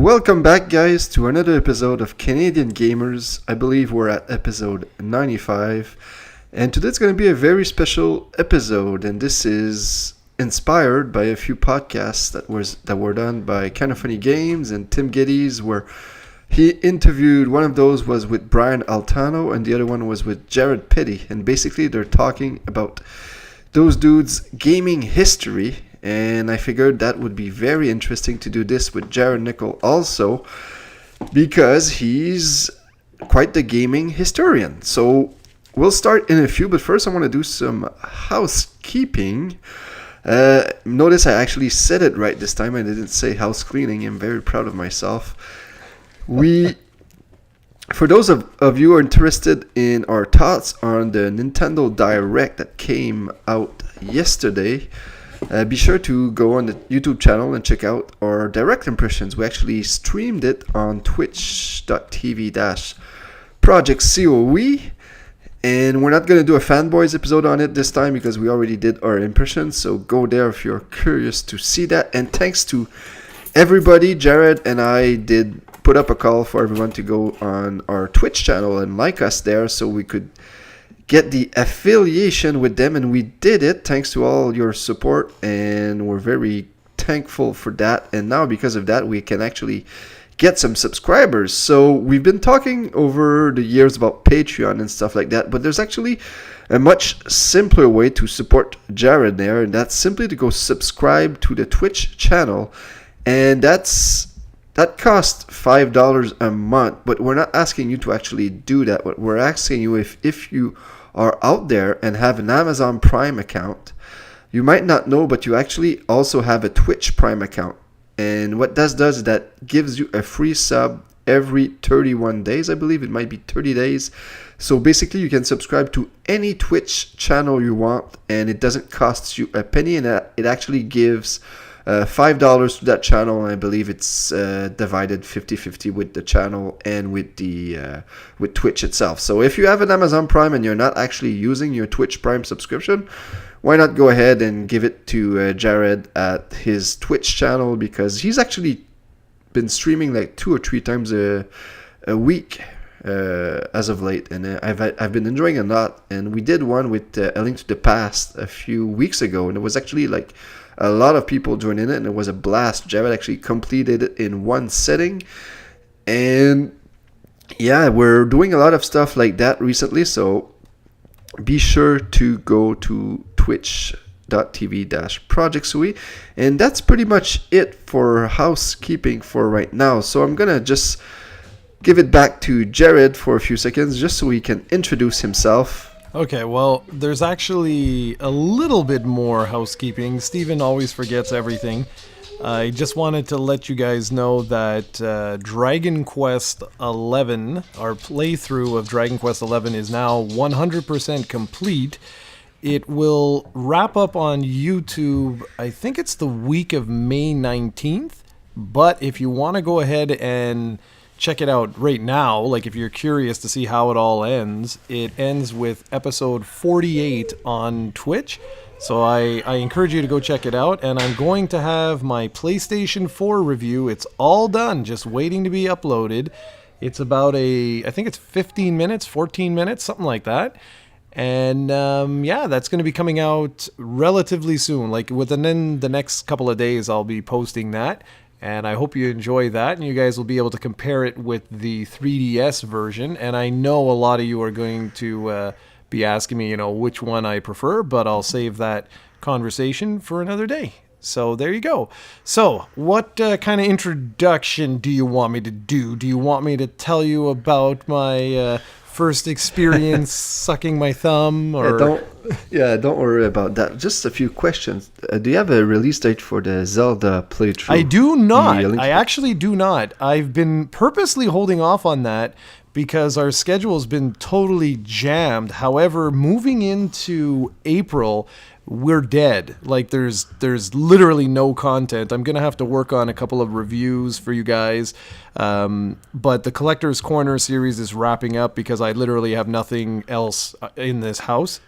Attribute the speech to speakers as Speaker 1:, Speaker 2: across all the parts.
Speaker 1: Welcome back, guys, to another episode of Canadian Gamers. I believe we're at episode 95, and today's going to be a very special episode, and this is inspired by a few podcasts that were done by Kind of Funny Games and Tim Geddes, where he interviewed. One of those was with Brian Altano, and the other one was with Jarrod Petty, and basically they're talking about those dudes' gaming history. And I figured that would be very interesting to do this with Jared Nickel also, because he's quite the gaming historian. So we'll start in a few, but first I want to do some housekeeping. Notice I actually said it right this time. I didn't say house cleaning. I'm very proud of myself. For those of you who are interested in our thoughts on the Nintendo Direct that came out yesterday, be sure to go on the YouTube channel and check out our direct impressions. We actually streamed it on twitch.tv/projectcoe, and we're not going to do a fanboys episode on it this time because we already did our impressions, so go there if you're curious to see that. And thanks to everybody, Jarrod and I did put up a call for everyone to go on our Twitch channel and like us there so we could get the affiliation with them, and we did it thanks to all your support, and we're very thankful for that. And now because of that, we can actually get some subscribers. So we've been talking over the years about Patreon and stuff like that, but there's actually a much simpler way to support Jarrod there, and that's simply to go subscribe to the Twitch channel, and that costs $5 a month. But we're not asking you to actually do that. What we're asking you, if you are out there and have an Amazon Prime account, you might not know, but you actually also have a Twitch Prime account. And what that does is that gives you a free sub every 31 days. I believe it might be 30 days. So basically you can subscribe to any Twitch channel you want, and it doesn't cost you a penny, and it actually gives $5 to that channel, and I believe it's divided 50-50 with the channel and with with Twitch itself. So if you have an Amazon Prime and you're not actually using your Twitch Prime subscription, why not go ahead and give it to Jarrod at his Twitch channel, because he's actually been streaming like 2 or 3 times a week as of late, and I've been enjoying a lot. And we did one with A Link to the Past a few weeks ago, and it was actually like a lot of people joined in it, and it was a blast. Jarrod actually completed it in one sitting. And yeah, we're doing a lot of stuff like that recently, so be sure to go to twitch.tv/projectcoe. And that's pretty much it for housekeeping for right now. So I'm going to just give it back to Jarrod for a few seconds just so he can introduce himself.
Speaker 2: Okay, well, there's actually a little bit more housekeeping. Steven always forgets everything. I just wanted to let you guys know that Dragon Quest XI, our playthrough of Dragon Quest XI is now 100% complete. It will wrap up on YouTube, I think it's the week of May 19th, but if you want to go ahead and check it out right now, like if you're curious to see how it all ends, it ends with episode 48 on Twitch. So I encourage you to go check it out, and I'm going to have my PlayStation 4 review. It's all done, just waiting to be uploaded. It's about I think it's 15 minutes, 14 minutes, something like that. And yeah, that's going to be coming out relatively soon. Like within the next couple of days, I'll be posting that. And I hope you enjoy that, and you guys will be able to compare it with the 3DS version. And I know a lot of you are going to be asking me, which one I prefer, but I'll save that conversation for another day. So there you go. So what kind of introduction do you want me to do? Do you want me to tell you about my first experience sucking my thumb? Or
Speaker 1: don't worry about that. Just a few questions. Do you have a release date for the Zelda playthrough?
Speaker 2: I do not. I actually do not. I've been purposely holding off on that because our schedule's been totally jammed. However, moving into April, we're dead. Like there's literally no content. I'm gonna have to work on a couple of reviews for you guys, but the Collector's Corner series is wrapping up because I literally have nothing else in this house.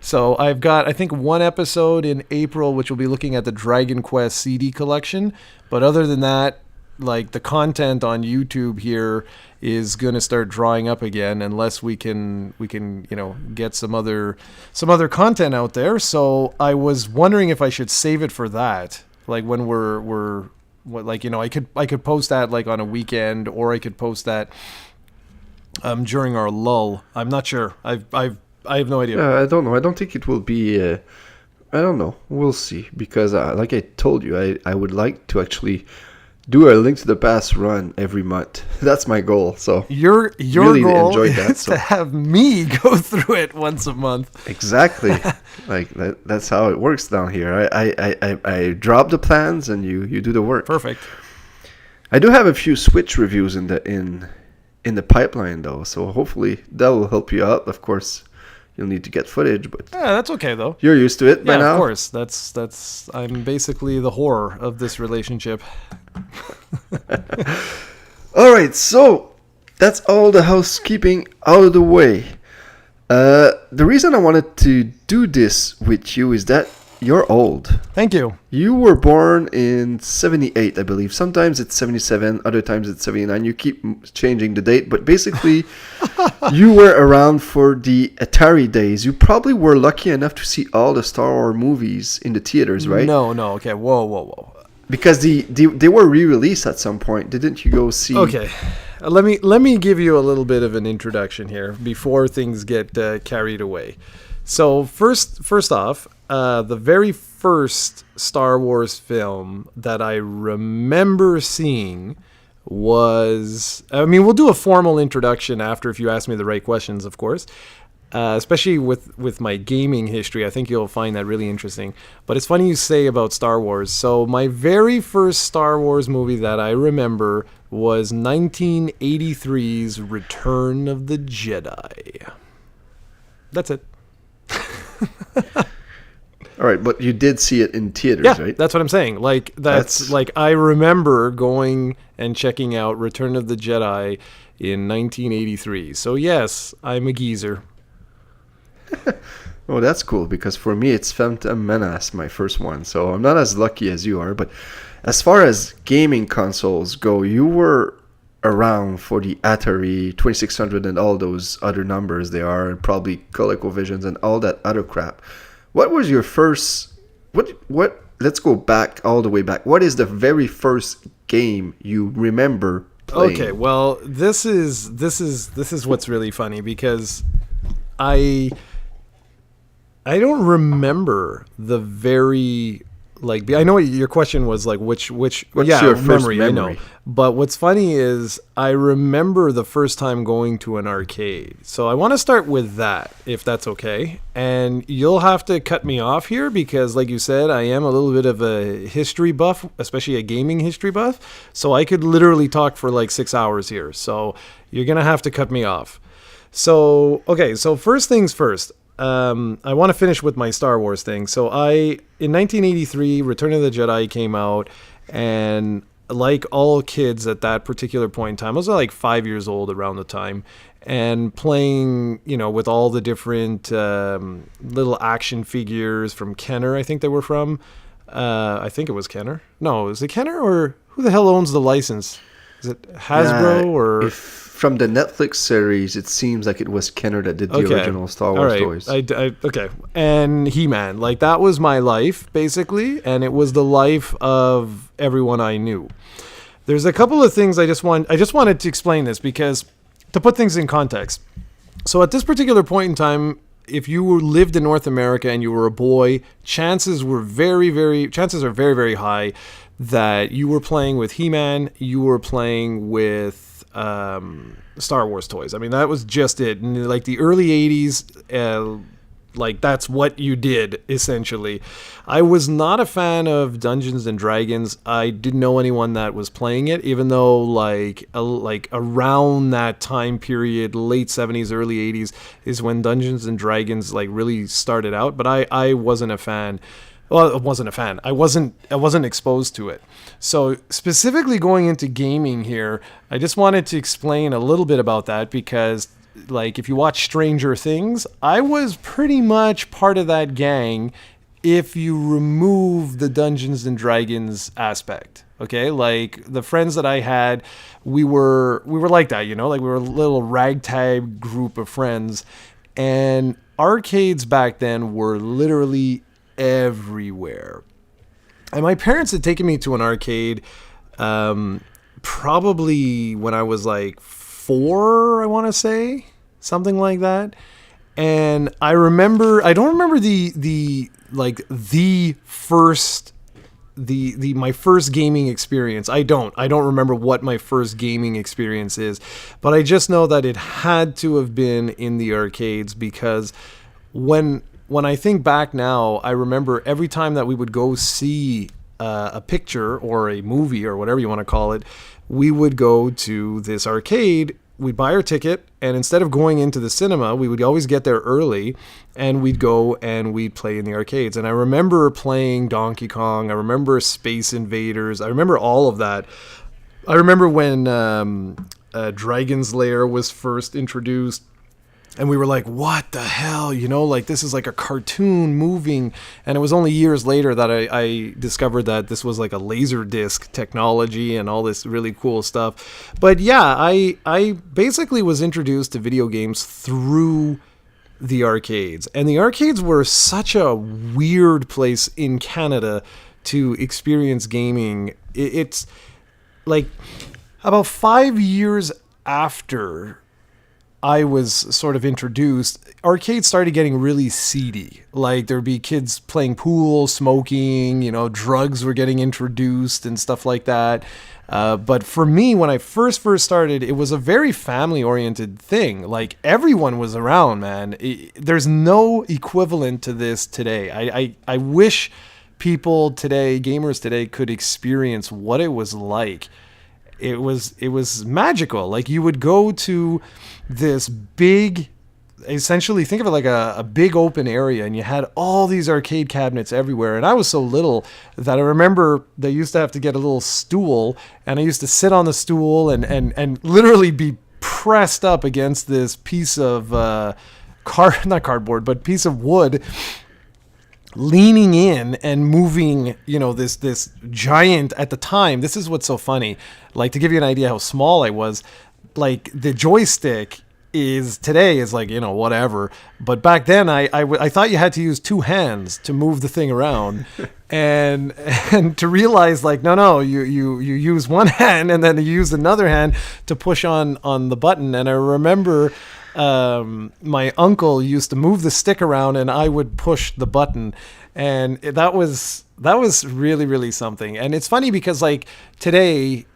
Speaker 2: So I've got, I think, one episode in April which will be looking at the Dragon Quest CD collection, but other than that, like the content on YouTube here is going to start drying up again unless we can get some other content out there. So I was wondering if I should save it for that, like when I could post that like on a weekend, or I could post that during our lull. I'm not sure. I have no idea.
Speaker 1: I don't know. I don't think it will be. I don't know. We'll see. Because, like I told you, I would like to actually do a Link to the Past run every month. That's my goal. So
Speaker 2: your
Speaker 1: really
Speaker 2: goal
Speaker 1: enjoyed that,
Speaker 2: is to have me go through it once a month.
Speaker 1: Exactly. Like that's how it works down here. I drop the plans and you do the work.
Speaker 2: Perfect.
Speaker 1: I do have a few Switch reviews in the pipeline though, so hopefully that will help you out. Of course, you'll need to get footage, but
Speaker 2: Yeah, that's okay though.
Speaker 1: you're used to it by now.
Speaker 2: Of course. That's I'm basically the whore of this relationship.
Speaker 1: All right, so that's all the housekeeping out of the way. The reason I wanted to do this with you is that you're old.
Speaker 2: Thank you.
Speaker 1: You were born in 78, I believe. Sometimes it's 77, other times it's 79. You keep changing the date, but basically you were around for the Atari days. You probably were lucky enough to see all the Star Wars movies in the theaters, right?
Speaker 2: No. Okay. Whoa.
Speaker 1: Because they were re-released at some point. Didn't you go see?
Speaker 2: Okay. Let me give you a little bit of an introduction here before things get carried away. So first off, the very first Star Wars film that I remember seeing was, I mean, we'll do a formal introduction after if you ask me the right questions, of course. Especially with my gaming history, I think you'll find that really interesting. But it's funny you say about Star Wars. So my very first Star Wars movie that I remember was 1983's Return of the Jedi. That's it.
Speaker 1: All right, but you did see it in theaters,
Speaker 2: Yeah,
Speaker 1: right?
Speaker 2: that's what I'm saying. Like that's like I remember going and checking out Return of the Jedi in 1983. So yes, I'm a geezer.
Speaker 1: Oh, that's cool, because for me it's Phantom Menace, my first one. So I'm not as lucky as you are, but as far as gaming consoles go, you were around for the Atari 2600 and all those other numbers they are, and probably ColecoVisions and all that other crap. What was your first what let's go back all the way back. What is the very first game you remember playing?
Speaker 2: Okay, well, this is what's really funny, because I don't remember the very, like, I know your question was like which
Speaker 1: What's
Speaker 2: yeah,
Speaker 1: your first
Speaker 2: memory, I know.
Speaker 1: memory?
Speaker 2: But what's funny is I remember the first time going to an arcade. So I want to start with that, if that's okay. And you'll have to cut me off here because, like you said, I am a little bit of a history buff, especially a gaming history buff. So I could literally talk for like 6 hours here. So you're going to have to cut me off. So, okay, so first things first. I want to finish with my Star Wars thing. So in 1983, Return of the Jedi came out, and like all kids at that particular point in time, I was like 5 years old around the time, and playing, with all the different little action figures from Kenner, I think they were from. I think it was Kenner. No, is it Kenner, or who the hell owns the license? Is it Hasbro or...
Speaker 1: From the Netflix series, it seems like it was Kenner that did the original Star Wars toys.
Speaker 2: Okay. And He-Man. Like, that was my life, basically. And it was the life of everyone I knew. There's a couple of things I just wanted to explain this, because to put things in context. So at this particular point in time, if you lived in North America and you were a boy, chances are very, very high that you were playing with He-Man, you were playing with Star Wars toys. I mean, that was just it. In like the early 80s, like that's what you did, essentially. I was not a fan of Dungeons and Dragons. I didn't know anyone that was playing it, even though like around that time period, late 70s, early 80s, is when Dungeons and Dragons like really started out. But I wasn't a fan. Well, I wasn't a fan. I wasn't exposed to it. So specifically going into gaming here, I just wanted to explain a little bit about that, because like if you watch Stranger Things, I was pretty much part of that gang if you remove the Dungeons and Dragons aspect. Okay, like the friends that I had, we were like that, like we were a little ragtag group of friends, and arcades back then were literally everywhere. And my parents had taken me to an arcade, probably when I was like 4, I want to say, something like that. And I don't remember the first my first gaming experience. I don't remember what my first gaming experience is, but I just know that it had to have been in the arcades, because when I think back now, I remember every time that we would go see a picture or a movie or whatever you want to call it, we would go to this arcade. We'd buy our ticket, and instead of going into the cinema, we would always get there early, and we'd go and we'd play in the arcades. And I remember playing Donkey Kong. I remember Space Invaders. I remember all of that. I remember when Dragon's Lair was first introduced, and we were like, what the hell? Like this is like a cartoon moving. And it was only years later that I discovered that this was like a laser disc technology and all this really cool stuff. But yeah, I basically was introduced to video games through the arcades. And the arcades were such a weird place in Canada to experience gaming. It's like about 5 years after I was sort of introduced, arcades started getting really seedy. Like there'd be kids playing pool, smoking, drugs were getting introduced and stuff like that. But for me, when I first started, it was a very family-oriented thing. Like everyone was around, man. There's no equivalent to this today. I wish people today, gamers today, could experience what it was like. It was magical. Like you would go to this big, essentially think of it like a big open area, and you had all these arcade cabinets everywhere. And I was so little that I remember they used to have to get a little stool, and I used to sit on the stool and literally be pressed up against this piece of not cardboard, but piece of wood, leaning in and moving, this giant, at the time, this is what's so funny, like to give you an idea how small I was, like the joystick today is like, whatever, but back then I thought you had to use 2 hands to move the thing around, and to realize like, no, you use one hand and then you use another hand to push on the button. And I remember my uncle used to move the stick around and I would push the button, and that was really, really something. And it's funny because like today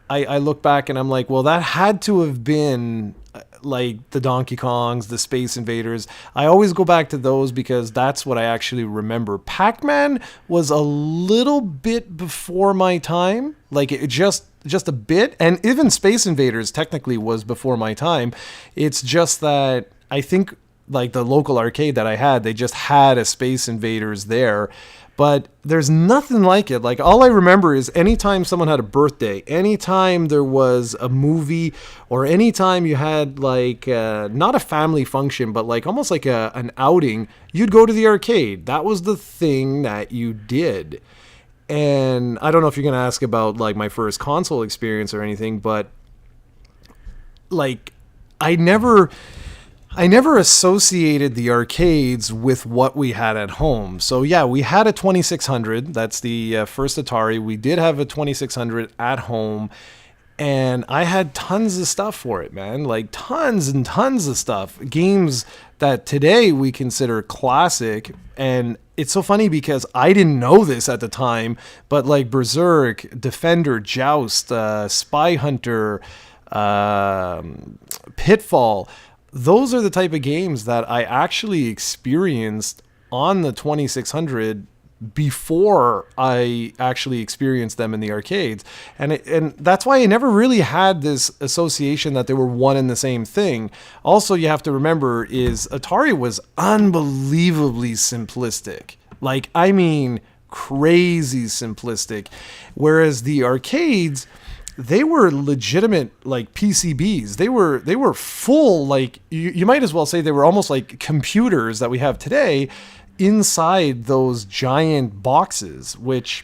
Speaker 2: I look back and I'm like, well, that had to have been like the Donkey Kongs, the Space Invaders. I always go back to those because that's what I actually remember. Pac-Man was a little bit before my time, like it just a bit, and even Space Invaders technically was before my time. It's just that I think like the local arcade that I had, they just had a Space Invaders there. But there's nothing like it. Like all I remember is anytime someone had a birthday, anytime there was a movie, or anytime you had like not a family function, but like almost like an outing, you'd go to the arcade. That was the thing that you did. And I don't know if you're going to ask about like my first console experience or anything, but like I never associated the arcades with what we had at home. So yeah, we had a 2600. That's the first Atari. We did have a 2600 at home, and I had tons of stuff for it, man. Like tons and tons of stuff. Games that today we consider classic. And it's so funny because I didn't know this at the time, but like Berserk, Defender, Joust, Spy Hunter, Pitfall, those are the type of games that I actually experienced on the 2600 before I actually experienced them in the arcades. And that's why I never really had this association that they were one and the same thing. Also, you have to remember is Atari was unbelievably simplistic. Like, I mean, crazy simplistic. Whereas the arcades, they were legitimate like PCBs. They were full, like you might as well say they were almost like computers that we have today inside those giant boxes, which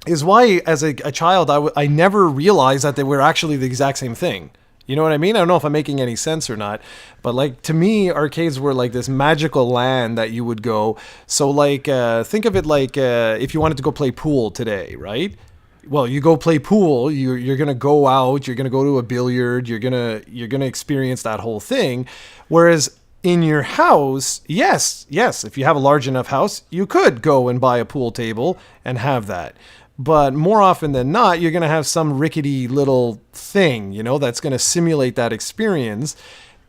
Speaker 2: is why, as a child, I never realized that they were actually the exact same thing. You know what I mean? I don't know if I'm making any sense or not, but like to me, arcades were like this magical land that you would go. So like, think of it like if you wanted to go play pool today, right? Well, you go play pool. You're gonna go out. You're gonna go to a billiard. You're gonna experience that whole thing. Whereas in your house, yes, if you have a large enough house, you could go and buy a pool table and have that. But more often than not, you're going to have some rickety little thing, that's going to simulate that experience.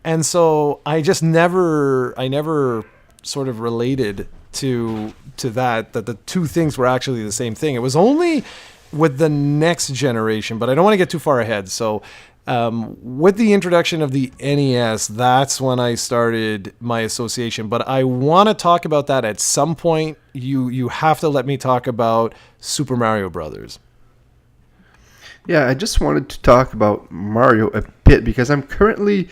Speaker 2: And so I never sort of related to that the two things were actually the same thing. It was only with the next generation, but I don't want to get too far ahead. So with the introduction of the NES, that's when I started my association. But I want to talk about that at some point. You have to let me talk about Super Mario Brothers.
Speaker 1: Yeah, I just wanted to talk about Mario a bit because I'm currently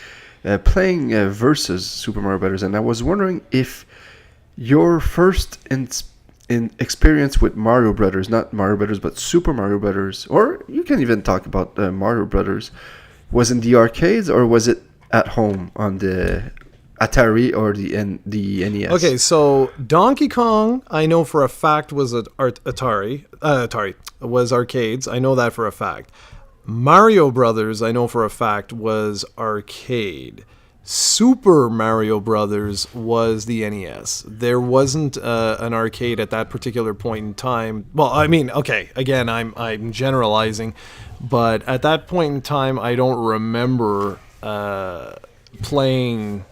Speaker 1: playing Versus Super Mario Brothers, and I was wondering if your first in experience with Mario Brothers, not Mario Brothers, but Super Mario Brothers, or you can even talk about Mario Brothers, was in the arcades or was it at home on the Atari or the NES?
Speaker 2: Okay, so Donkey Kong, I know for a fact was Atari was arcades. I know that for a fact. Mario Brothers, I know for a fact was arcade. Super Mario Brothers was the NES. There wasn't an arcade at that particular point in time. Well, I mean, okay, again, I'm generalizing, but at that point in time, I don't remember playing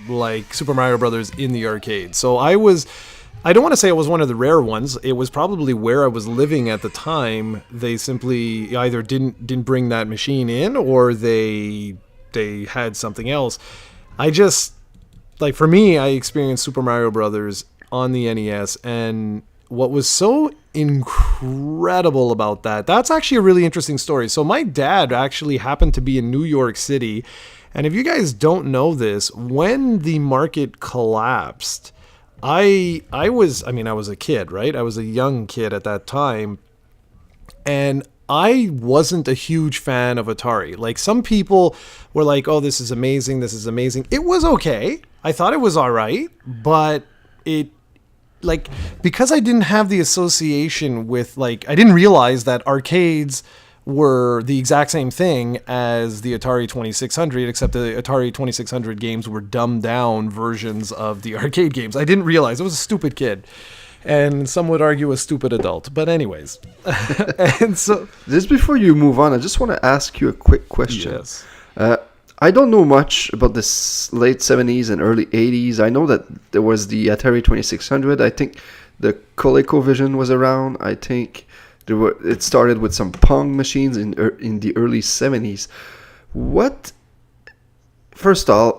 Speaker 2: like Super Mario Brothers in the arcade. So I don't want to say it was one of the rare ones. It was probably where I was living at the time. They simply either didn't bring that machine in, or they had something else. I just, like, for me, I experienced Super Mario Brothers on the NES, and what was so incredible about that's actually a really interesting story. So my dad actually happened to be in New York City, and if you guys don't know this, when the market collapsed, I was a kid, right? I was a young kid at that time, and I wasn't a huge fan of Atari. Like, some people were like, oh, this is amazing. It was okay. I thought it was all right, but because I didn't have the association with, I didn't realize that arcades were the exact same thing as the Atari 2600, except the Atari 2600 games were dumbed down versions of the arcade games. I didn't realize. I was a stupid kid. And some would argue a stupid adult. But anyways. And so,
Speaker 1: just before you move on, I just want to ask you a quick question.
Speaker 2: Yes.
Speaker 1: I don't know much about the late 70s and early 80s. I know that there was the Atari 2600. I think the ColecoVision was around. I think it started with some Pong machines in the early 70s. First of all,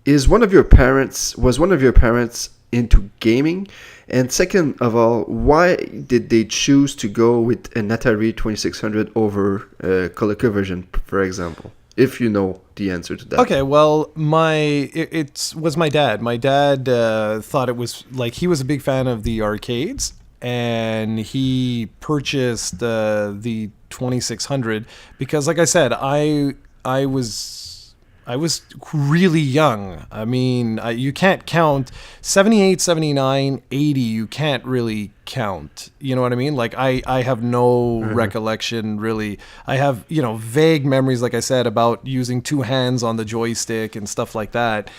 Speaker 1: was one of your parents into gaming? And second of all, why did they choose to go with an Atari 2600 over ColecoVision, for example? If you know the answer to that.
Speaker 2: Okay, well, it was my dad. My dad thought it was, he was a big fan of the arcades, and he purchased the 2600 because, like I said, I was really young. I mean, you can't count 78, 79, 80. You can't really count. You know what I mean? I have no recollection, really. I have, vague memories, like I said, about using two hands on the joystick and stuff like that.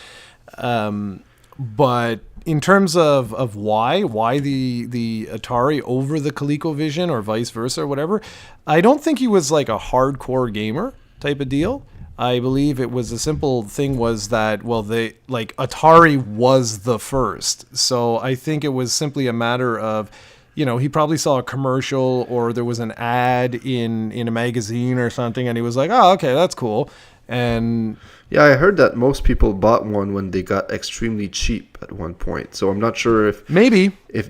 Speaker 2: But in terms of why the Atari over the ColecoVision or vice versa or whatever, I don't think he was like a hardcore gamer type of deal. I believe it was a simple thing was that, Atari was the first. So I think it was simply a matter of, he probably saw a commercial or there was an ad in a magazine or something, and he was like, oh, okay, that's cool. And
Speaker 1: yeah, I heard that most people bought one when they got extremely cheap at one point. So I'm not sure if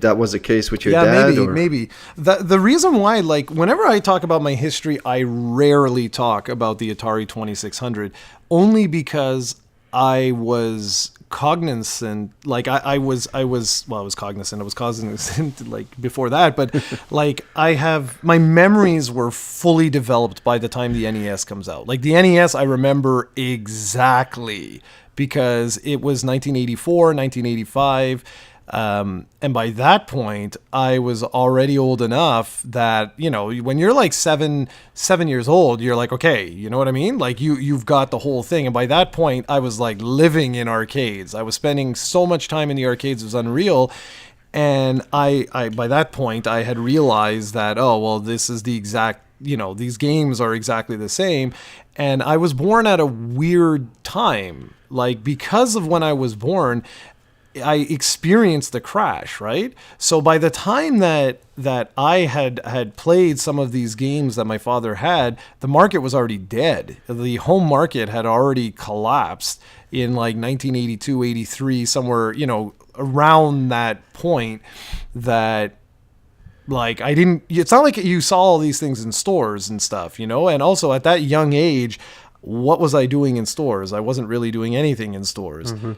Speaker 1: that was the case with your dad.
Speaker 2: Maybe. The reason why, whenever I talk about my history, I rarely talk about the Atari 2600, only because I was cognizant, like I was cognizant, I was cognizant like before that, but like my memories were fully developed by the time the NES comes out. Like the NES I remember exactly because it was 1984, 1985. And by that point, I was already old enough that, you know, when you're like seven years old, you're like, okay, you know what I mean? Like you've got the whole thing. And by that point, I was like living in arcades. I was spending so much time in the arcades, it was unreal. And I by that point, I had realized that, oh, well, this is the exact, you know, these games are exactly the same. And I was born at a weird time. Like because of when I was born, I experienced the crash, right? So by the time that I had played some of these games that my father had, the market was already dead. The home market had already collapsed in like 1982, 83, somewhere, you know, around that point that like it's not like you saw all these things in stores and stuff, you know? And also at that young age, what was I doing in stores? I wasn't really doing anything in stores.
Speaker 1: Mm-hmm.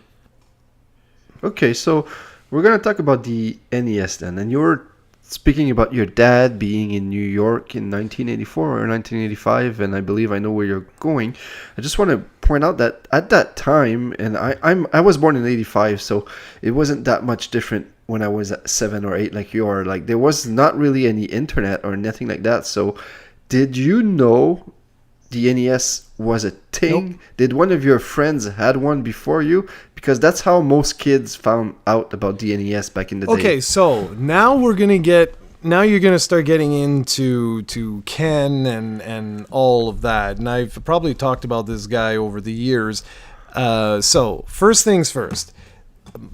Speaker 1: Okay, so we're going to talk about the NES then. And you were speaking about your dad being in New York in 1984 or 1985, and I believe I know where you're going. I just want to point out that at that time, and I was born in 85, so it wasn't that much different when I was at 7 or 8 like you are. Like there was not really any internet or anything like that. So did you know the NES was a thing?
Speaker 2: Nope.
Speaker 1: Did one of your friends had one before you? Because that's how most kids found out about the NES back in the day.
Speaker 2: Okay, so now you're gonna start getting into Ken and all of that. And I've probably talked about this guy over the years. So first things first.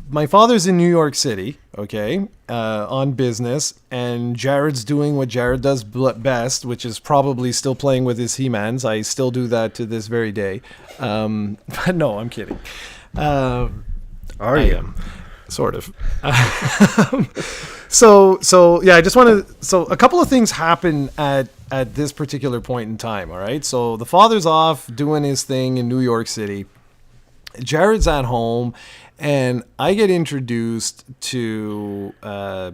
Speaker 2: My father's in New York City, okay, on business, and Jarrod's doing what Jarrod does best, which is probably still playing with his He-Mans. I still do that to this very day. But no, I'm kidding.
Speaker 1: Are you?
Speaker 2: Am, sort of. So yeah, I just want to. So a couple of things happen at this particular point in time. All right. So the father's off doing his thing in New York City. Jarrod's at home, and I get introduced to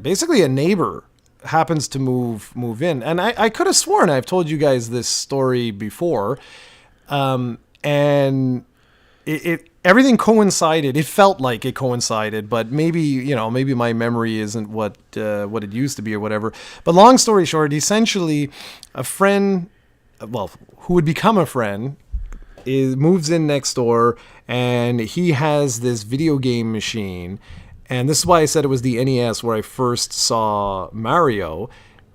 Speaker 2: basically a neighbor happens to move in, and I could have sworn I've told you guys this story before, and it everything coincided. It felt like it coincided, but maybe my memory isn't what it used to be or whatever. But long story short, essentially, a friend, well, who would become a friend, moves in next door, and he has this video game machine. And this is why I said it was the NES where I first saw Mario.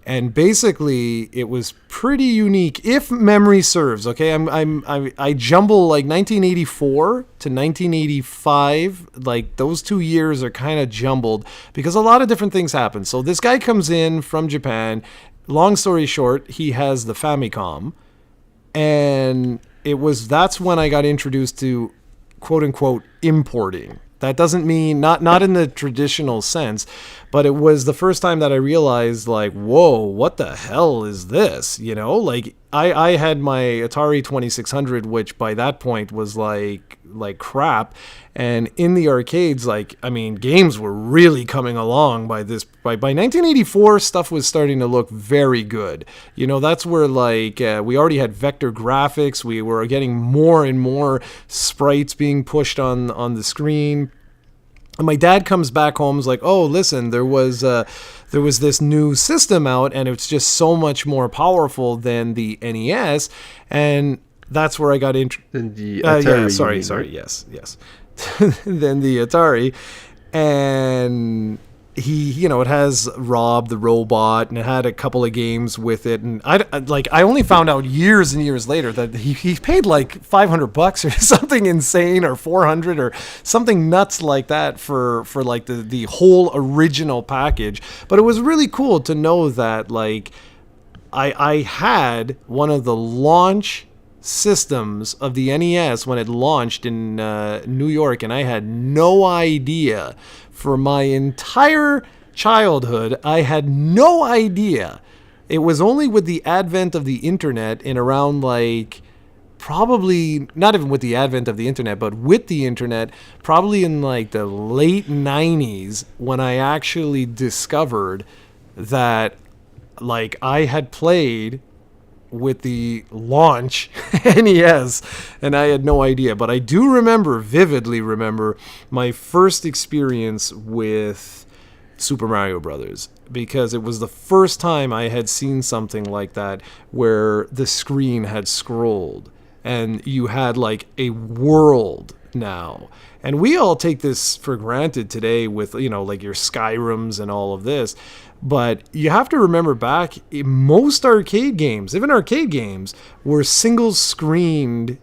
Speaker 2: And basically, it was pretty unique, if memory serves. Okay, I jumble like 1984 to 1985. Like those 2 years are kind of jumbled because a lot of different things happen. So this guy comes in from Japan. Long story short, he has the Famicom, and that's when I got introduced to quote unquote importing. That doesn't mean not in the traditional sense, but it was the first time that I realized, like, whoa, what the hell is this? You know, like I had my Atari 2600, which by that point was like crap. And in the arcades, like, I mean, games were really coming along by 1984, stuff was starting to look very good. You know, that's where like we already had vector graphics. We were getting more and more sprites being pushed on the screen. And my dad comes back home, is like, oh, listen, there was this new system out, and it's just so much more powerful than the NES. And that's where I got into
Speaker 1: the Atari.
Speaker 2: Sorry, yes. Then the Atari, and he, it has Rob the robot, and it had a couple of games with it, and I only found out years and years later that he paid like $500 or something insane, or 400 or something nuts like that for like the whole original package. But it was really cool to know that like I had one of the launch systems of the NES when it launched in New York, and I had no idea. For my entire childhood, I had no idea. It was only with the advent of the internet in around like probably not even with the advent of the internet, but with the internet, probably in like the late 90s when I actually discovered that like I had played with the launch NES and I had no idea. But I do vividly remember my first experience with Super Mario Brothers, because it was the first time I had seen something like that where the screen had scrolled and you had like a world now. And we all take this for granted today with, you know, like your Skyrims and all of this. But you have to remember back, most arcade games, even arcade games, were single-screened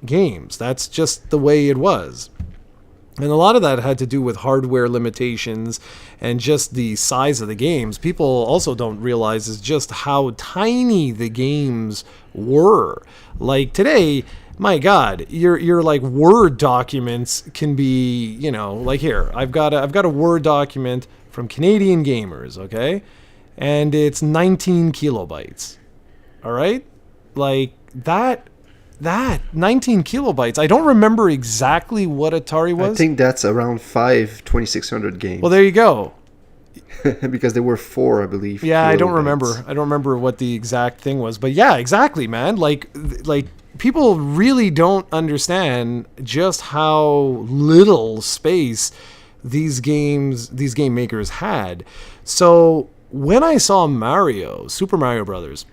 Speaker 2: games. That's just the way it was. And a lot of that had to do with hardware limitations and just the size of the games. People also don't realize is just how tiny the games were. Like today, my God, your like Word documents can be, you know, like here. I've got a Word document from Canadian Gamers, okay? And it's 19 kilobytes. All right? Like that 19 kilobytes. I don't remember exactly what Atari was.
Speaker 1: I think that's around 2600 games.
Speaker 2: Well, there you go.
Speaker 1: Because there were 4, I believe.
Speaker 2: Yeah,
Speaker 1: kilobytes.
Speaker 2: I don't remember what the exact thing was. But yeah, exactly, man. Like people really don't understand just how little space these game makers had. So when I saw Super Mario Brothers,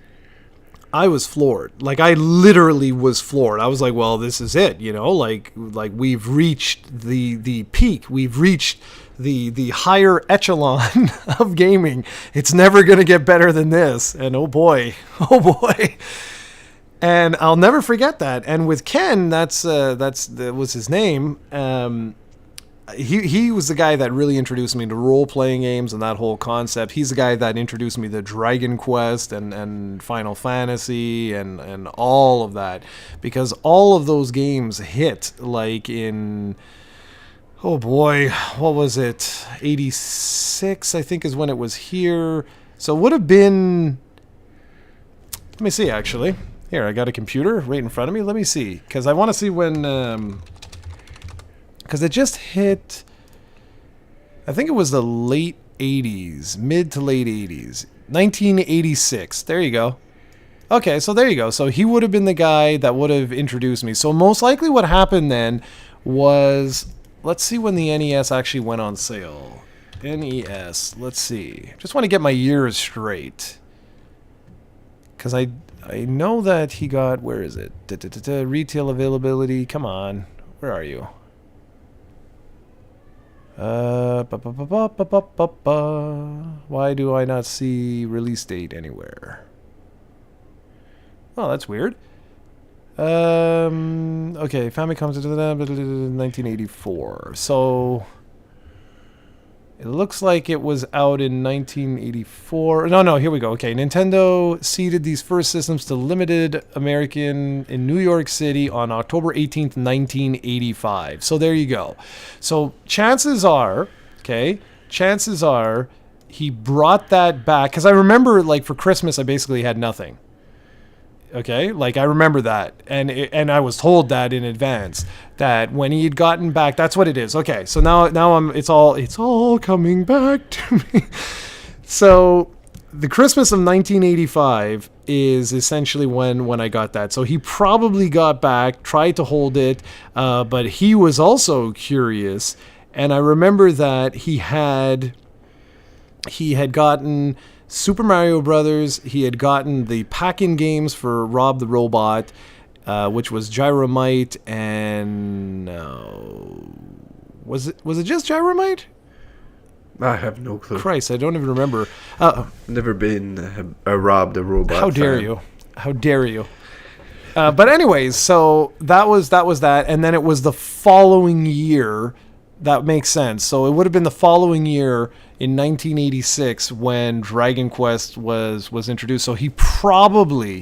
Speaker 2: I was floored. Like I literally was floored. I was like, well, this is it, you know, like we've reached the peak. We've reached the higher echelon of gaming. It's never going to get better than this. And oh boy. And I'll never forget that. And with Ken, that was his name. He was the guy that really introduced me to role-playing games and that whole concept. He's the guy that introduced me to Dragon Quest and Final Fantasy and all of that. Because all of those games hit like in, oh boy, what was it? 86, I think, is when it was here. So it would have been, let me see, actually. Here, I got a computer right in front of me. Let me see. Because I want to see when... because it just hit, I think it was the late 80s, mid to late 80s, 1986. There you go. Okay, so there you go. So he would have been the guy that would have introduced me. So most likely what happened then was, let's see when the NES actually went on sale. NES, let's see. Just want to get my years straight. Because I know that he got, where is it? Retail availability, come on. Where are you? Why do I not see release date anywhere? Oh, that's weird. Okay, Famicom's 1984. So it looks like it was out in 1984. No, here we go. Okay, Nintendo seeded these first systems to limited American in New York City on October 18th, 1985. So there you go. So chances are he brought that back. Because I remember, like, for Christmas, I basically had nothing. Okay, like I remember that, and I was told that in advance that when he had gotten back, that's what it is. Okay, so now it's all coming back to me. So the Christmas of 1985 is essentially when I got that. So he probably got back, tried to hold it, but he was also curious, and I remember that he had gotten Super Mario Brothers. He had gotten the pack-in games for Rob the Robot, which was Gyromite and was it just Gyromite?
Speaker 1: I have no clue.
Speaker 2: Christ, I don't even remember.
Speaker 1: Never been a Rob the Robot.
Speaker 2: How dare you? How dare you? But anyways, so that was that, and then it was the following year. That makes sense. So it would have been the following year in 1986 when Dragon Quest was introduced. So he probably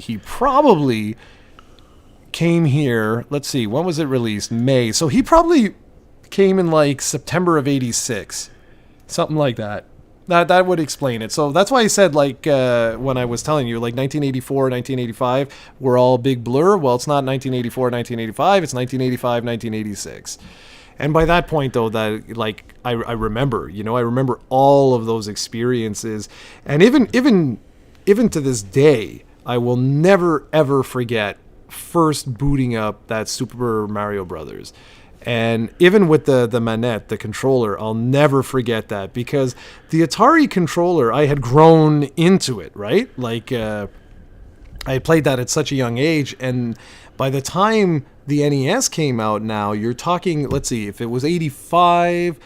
Speaker 2: came here. Let's see, when was it released? May. So he probably came in like September of 86. Something like that. That would explain it. So that's why I said, like, when I was telling you, like, 1984, 1985 were all big blur. Well, it's not 1984, 1985. It's 1985, 1986. And by that point, though, that, like, I remember, I remember all of those experiences. And even to this day, I will never, ever forget first booting up that Super Mario Brothers. And even with the manette, the controller, I'll never forget that, because the Atari controller, I had grown into it, right? Like, I played that at such a young age, and by the time the NES came out now, you're talking, let's see, if it was 85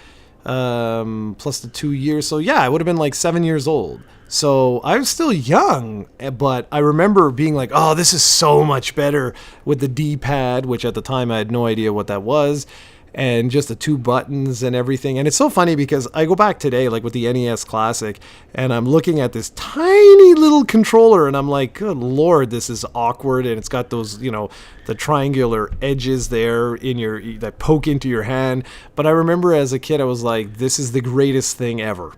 Speaker 2: plus the 2 years, so yeah, I would have been like 7 years old. So I was still young, but I remember being like, oh, this is so much better with the D-pad, which at the time I had no idea what that was, and just the two buttons and everything. And it's so funny because I go back today, like with the NES Classic, and I'm looking at this tiny little controller, and I'm like, good Lord, this is awkward. And it's got those, the triangular edges there that poke into your hand. But I remember as a kid, I was like, this is the greatest thing ever.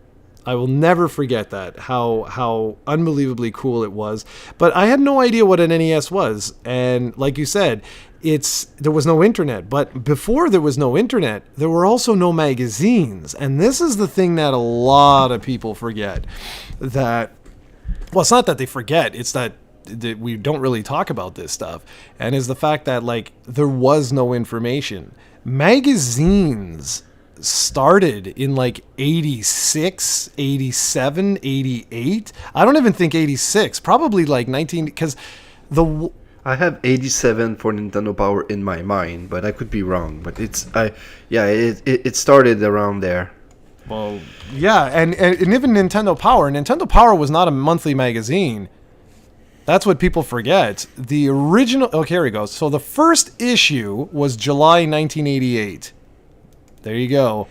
Speaker 2: I will never forget that, how unbelievably cool it was. But I had no idea what an NES was. And like you said, there was no internet. But before there was no internet, there were also no magazines. And this is the thing that a lot of people forget. Well, it's not that they forget, it's that we don't really talk about this stuff. And is the fact that, like, there was no information. Magazines started in like 86, 87, 88. I don't even think 86, probably like 19, because
Speaker 1: I have 87 for Nintendo Power in my mind, but I could be wrong. But it started around there.
Speaker 2: Well, yeah, and even Nintendo Power was not a monthly magazine. That's what people forget. The original, okay, here we go. So the first issue was July 1988. There you go.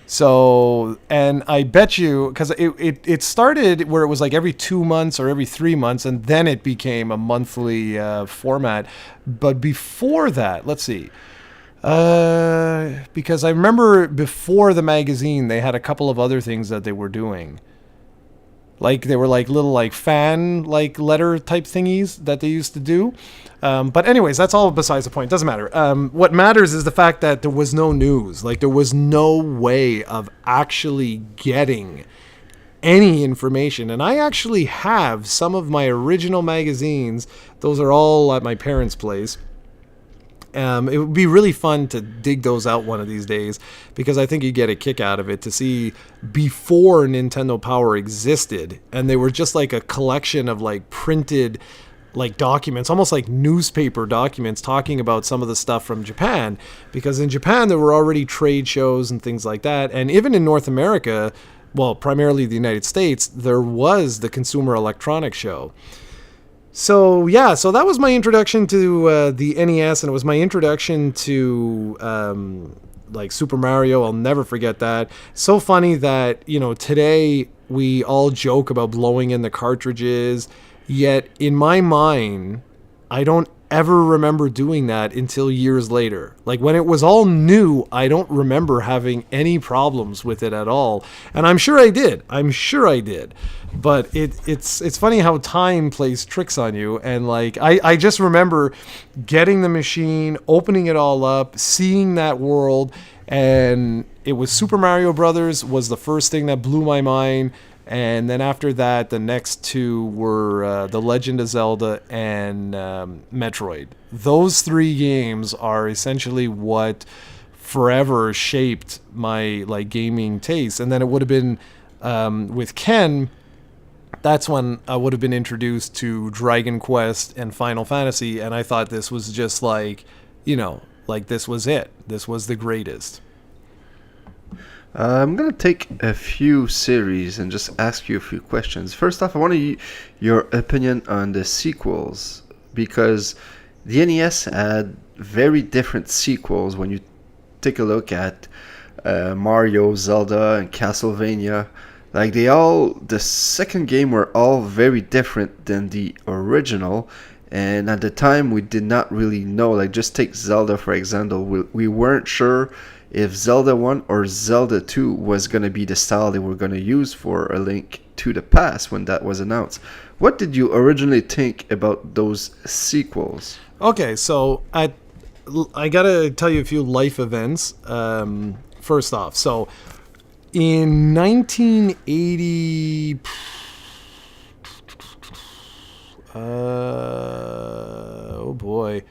Speaker 2: So, and I bet you, because it started where it was like every 2 months or every 3 months, and then it became a monthly format. But before that, let's see. Because I remember before the magazine, they had a couple of other things that they were doing. Like, they were like little like fan like letter type thingies that they used to do. But anyways, that's all besides the point. Doesn't matter. What matters is the fact that there was no news. Like, there was no way of actually getting any information. And I actually have some of my original magazines. Those are all at my parents' place. It would be really fun to dig those out one of these days, because I think you get a kick out of it to see before Nintendo Power existed, and they were just like a collection of like printed like documents, almost like newspaper documents, talking about some of the stuff from Japan, because in Japan there were already trade shows and things like that, and even in North America, well, primarily the United States, there was the Consumer Electronics Show. So yeah, so that was my introduction to the NES, and it was my introduction to like Super Mario. I'll never forget that. So funny that, today we all joke about blowing in the cartridges, yet in my mind, I don't ever remember doing that until years later. Like, when it was all new, I don't remember having any problems with it at all. And I'm sure I did. But it's funny how time plays tricks on you. And like, I just remember getting the machine, opening it all up, seeing that world, and it was Super Mario Brothers was the first thing that blew my mind. And then after that, the next two were The Legend of Zelda and Metroid. Those three games are essentially what forever shaped my like gaming taste. And then it would have been with Ken. That's when I would have been introduced to Dragon Quest and Final Fantasy, and I thought this was just like, like this was it. This was the greatest.
Speaker 1: I'm going to take a few series and just ask you a few questions. First off, I want your opinion on the sequels, because the NES had very different sequels when you take a look at Mario, Zelda, and Castlevania. Like, the second game were all very different than the original, and at the time we did not really know. Like, just take Zelda for example, we weren't sure if Zelda 1 or Zelda 2 was going to be the style they were going to use for A Link to the Past when that was announced. What did you originally think about those sequels?
Speaker 2: Okay, so I gotta tell you a few life events. First off, so in 1980, oh boy,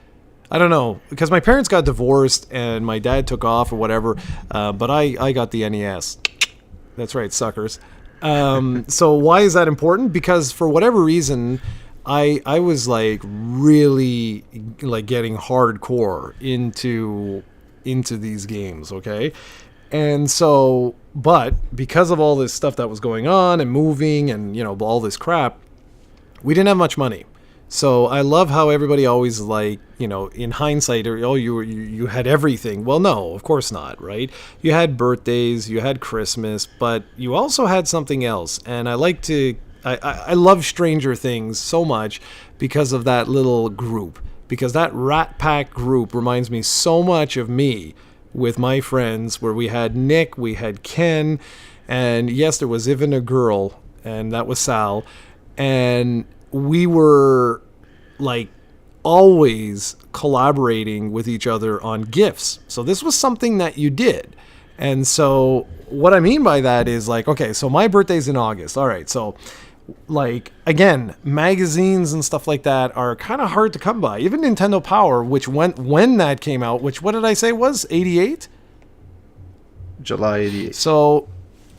Speaker 2: I don't know, because my parents got divorced and my dad took off or whatever, but I got the NES. That's right, suckers. So why is that important? Because for whatever reason, I was like really like getting hardcore into these games, okay? And so, but because of all this stuff that was going on and moving and, you know, all this crap, we didn't have much money. So I love how everybody always, like, you know, in hindsight, oh, you had everything. Well, no, of course not, right? You had birthdays, you had Christmas, but you also had something else. And I love Stranger Things so much because of that little group. Because that Rat Pack group reminds me so much of me with my friends, where we had Nick, we had Ken, and yes, there was even a girl, and that was Sal. And we were like always collaborating with each other on gifts. So this was something that you did. And so what I mean by that is like, okay, so my birthday's in August. All right. So like, again, magazines and stuff like that are kind of hard to come by. Even Nintendo Power, which when that came out, which, what did I say was 88?
Speaker 1: July 88.
Speaker 2: So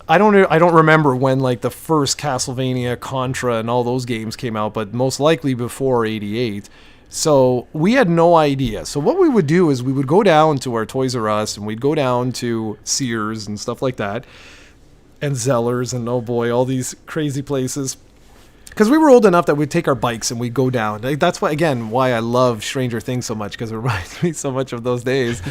Speaker 2: I don't remember when like the first Castlevania, Contra, and all those games came out, but most likely before 88. So we had no idea. So what we would do is we would go down to our Toys R Us and we'd go down to Sears and stuff like that, and Zellers, and oh boy, all these crazy places. Because we were old enough that we'd take our bikes and we'd go down. That's why I love Stranger Things so much, because it reminds me so much of those days.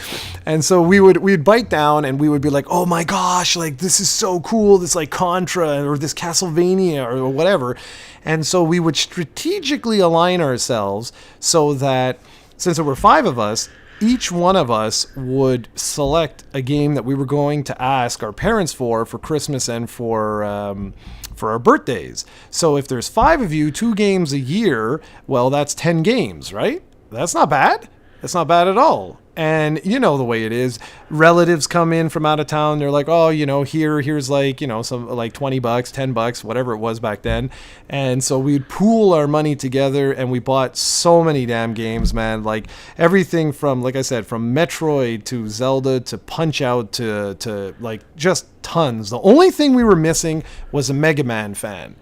Speaker 2: And so we'd bike down and we would be like, oh my gosh, like this is so cool, this like Contra or this Castlevania or whatever. And so we would strategically align ourselves so that since there were 5 of us, each one of us would select a game that we were going to ask our parents for Christmas and for our birthdays. So if there's 5 of you, 2 games a year, well, that's 10 games, right? That's not bad. That's not bad at all. And you know the way it is. Relatives come in from out of town. They're like, oh, you know, here's like, you know, some like $20, $10, whatever it was back then. And so we'd pool our money together and we bought so many damn games, man. Like everything from, like I said, from Metroid to Zelda to Punch-Out to like just tons. The only thing we were missing was a Mega Man fan.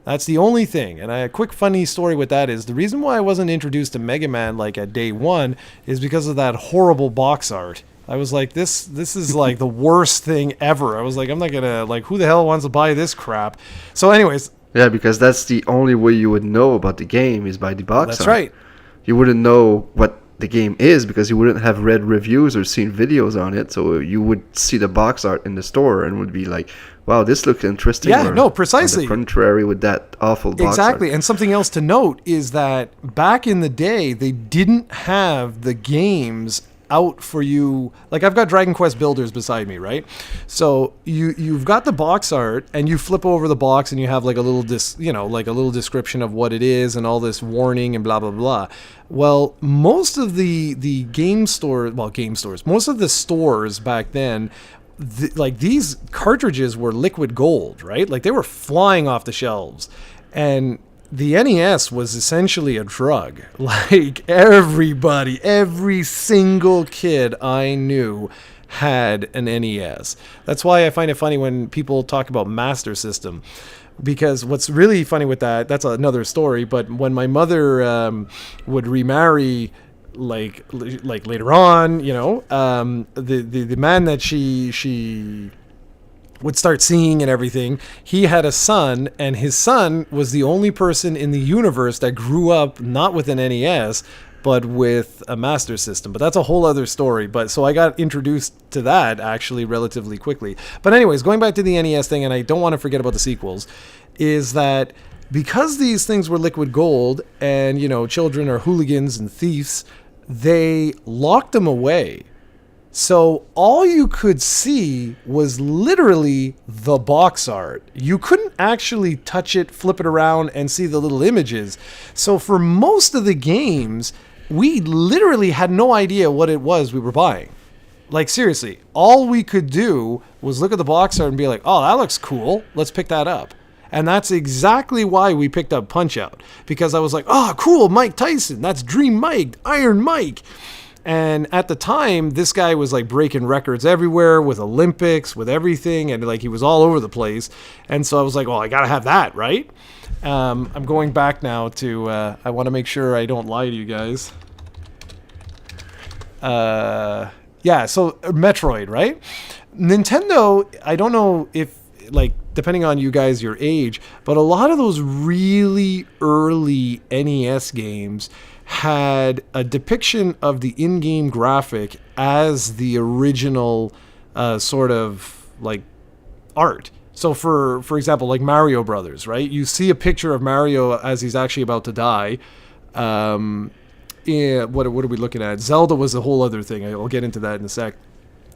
Speaker 2: That's the only thing. And a quick funny story with that is the reason why I wasn't introduced to Mega Man like at day 1 is because of that horrible box art. I was like, this is like the worst thing ever. I was like, I'm not gonna, like, who the hell wants to buy this crap? So anyways.
Speaker 1: Yeah, because that's the only way you would know about the game is by the box art.
Speaker 2: That's right.
Speaker 1: You wouldn't know what the game is because you wouldn't have read reviews or seen videos on it. So you would see the box art in the store and would be like, wow, this looks interesting.
Speaker 2: Yeah, no, precisely.
Speaker 1: On the contrary with that awful box
Speaker 2: exactly.
Speaker 1: art.
Speaker 2: And something else to note is that back in the day, they didn't have the games out for you. Like I've got Dragon Quest Builders beside me, right? So you've got the box art and you flip over the box and you have like a little like a little description of what it is and all this warning and blah blah blah. Well, most of the game stores, most of the stores back then, like these cartridges were liquid gold, right? Like they were flying off the shelves. And the NES was essentially a drug. Like everybody, every single kid I knew had an NES. That's why I find it funny when people talk about Master System. Because what's really funny with that's another story, but when my mother would remarry, like later on, you know, the man that she would start seeing and everything, he had a son, and his son was the only person in the universe that grew up not with an NES but with a Master System. But that's a whole other story. But so I got introduced to that actually relatively quickly. But anyways, going back to the NES thing, and I don't want to forget about the sequels, is that because these things were liquid gold and, you know, children are hooligans and thieves, they locked them away. So all you could see was literally the box art. You couldn't actually touch it, flip it around, and see the little images. So for most of the games, we literally had no idea what it was we were buying. Like, seriously, all we could do was look at the box art and be like, oh, that looks cool. Let's pick that up. And that's exactly why we picked up Punch-Out. Because I was like, oh, cool, Mike Tyson. That's Dream Mike, Iron Mike. And at the time, this guy was like breaking records everywhere with Olympics, with everything. And like he was all over the place. And so I was like, well, I got to have that, right? I'm going back now to, I want to make sure I don't lie to you guys. Yeah, so Metroid, right? Nintendo, I don't know if, like, depending on you guys, your age, but a lot of those really early NES games had a depiction of the in-game graphic as the original sort of, like, art. So for example, like Mario Brothers, right? You see a picture of Mario as he's actually about to die. Yeah, what are we looking at? Zelda was a whole other thing. I'll get into that in a sec.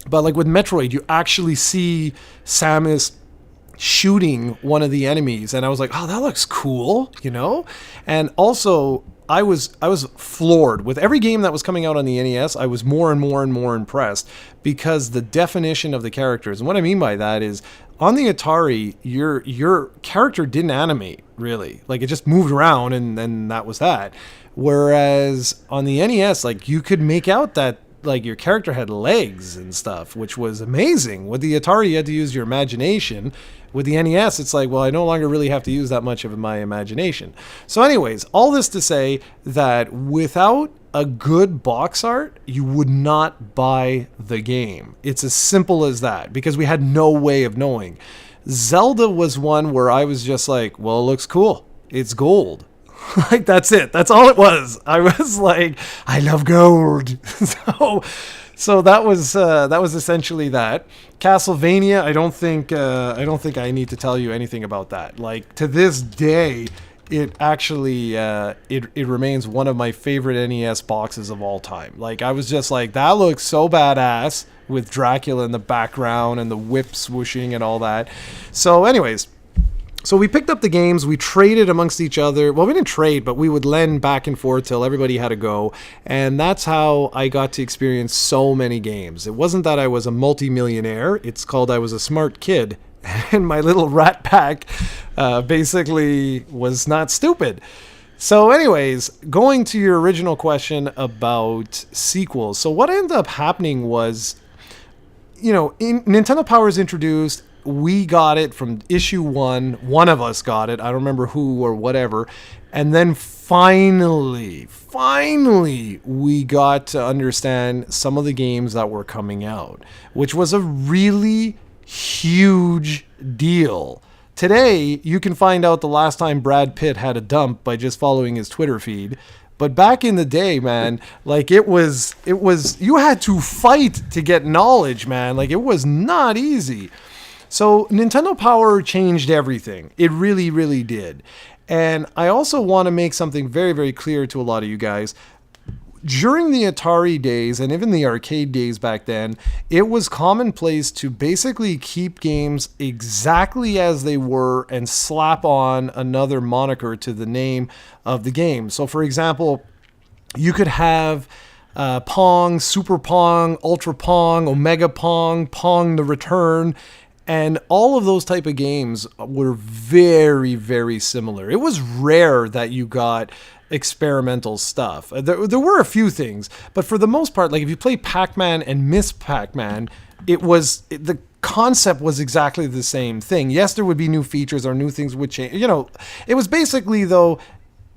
Speaker 2: But like with Metroid, you actually see Samus shooting one of the enemies, and I was like, oh, that looks cool, you know? And also, I was floored. With every game that was coming out on the NES, I was more and more and more impressed because the definition of the characters. And what I mean by that is, on the Atari, your character didn't animate, really. Like, it just moved around, and then that was that. Whereas on the NES, like, you could make out that, like, your character had legs and stuff, which was amazing. With the Atari, you had to use your imagination. With the NES, it's like, well, I no longer really have to use that much of my imagination. So anyways, all this to say that without a good box art, you would not buy the game. It's as simple as that, because we had no way of knowing. Zelda was one where I was just like, well, it looks cool. It's gold. Like, that's it. That's all it was. I was like, I love gold. So that was essentially that. Castlevania, I don't think I need to tell you anything about that. Like, to this day, it actually it remains one of my favorite NES boxes of all time. Like, I was just like, that looks so badass with Dracula in the background and the whip swooshing and all that. So anyways, so we picked up the games, we traded amongst each other. Well, we didn't trade, but we would lend back and forth till everybody had to go. And that's how I got to experience so many games. It wasn't that I was a multimillionaire. It's called I was a smart kid. And my little rat pack basically was not stupid. So anyways, going to your original question about sequels. So what ended up happening was, you know, Nintendo Power is introduced. We got it from issue 1. One of us got it. I don't remember who or whatever. And then finally, we got to understand some of the games that were coming out, which was a really huge deal. Today, you can find out the last time Brad Pitt had a dump by just following his Twitter feed. But back in the day, man, like it was, you had to fight to get knowledge, man. Like, it was not easy. So Nintendo Power changed everything. It really, really did. And I also want to make something very, very clear to a lot of you guys. During the Atari days and even the arcade days back then, it was commonplace to basically keep games exactly as they were and slap on another moniker to the name of the game. So for example, you could have Pong, Super Pong, Ultra Pong, Omega Pong, Pong the Return. And all of those type of games were very, very similar. It was rare that you got experimental stuff. There were a few things, but for the most part, like if you play Pac-Man and Miss Pac-Man, the concept was exactly the same thing. Yes, there would be new features or new things would change. You know, it was basically, though,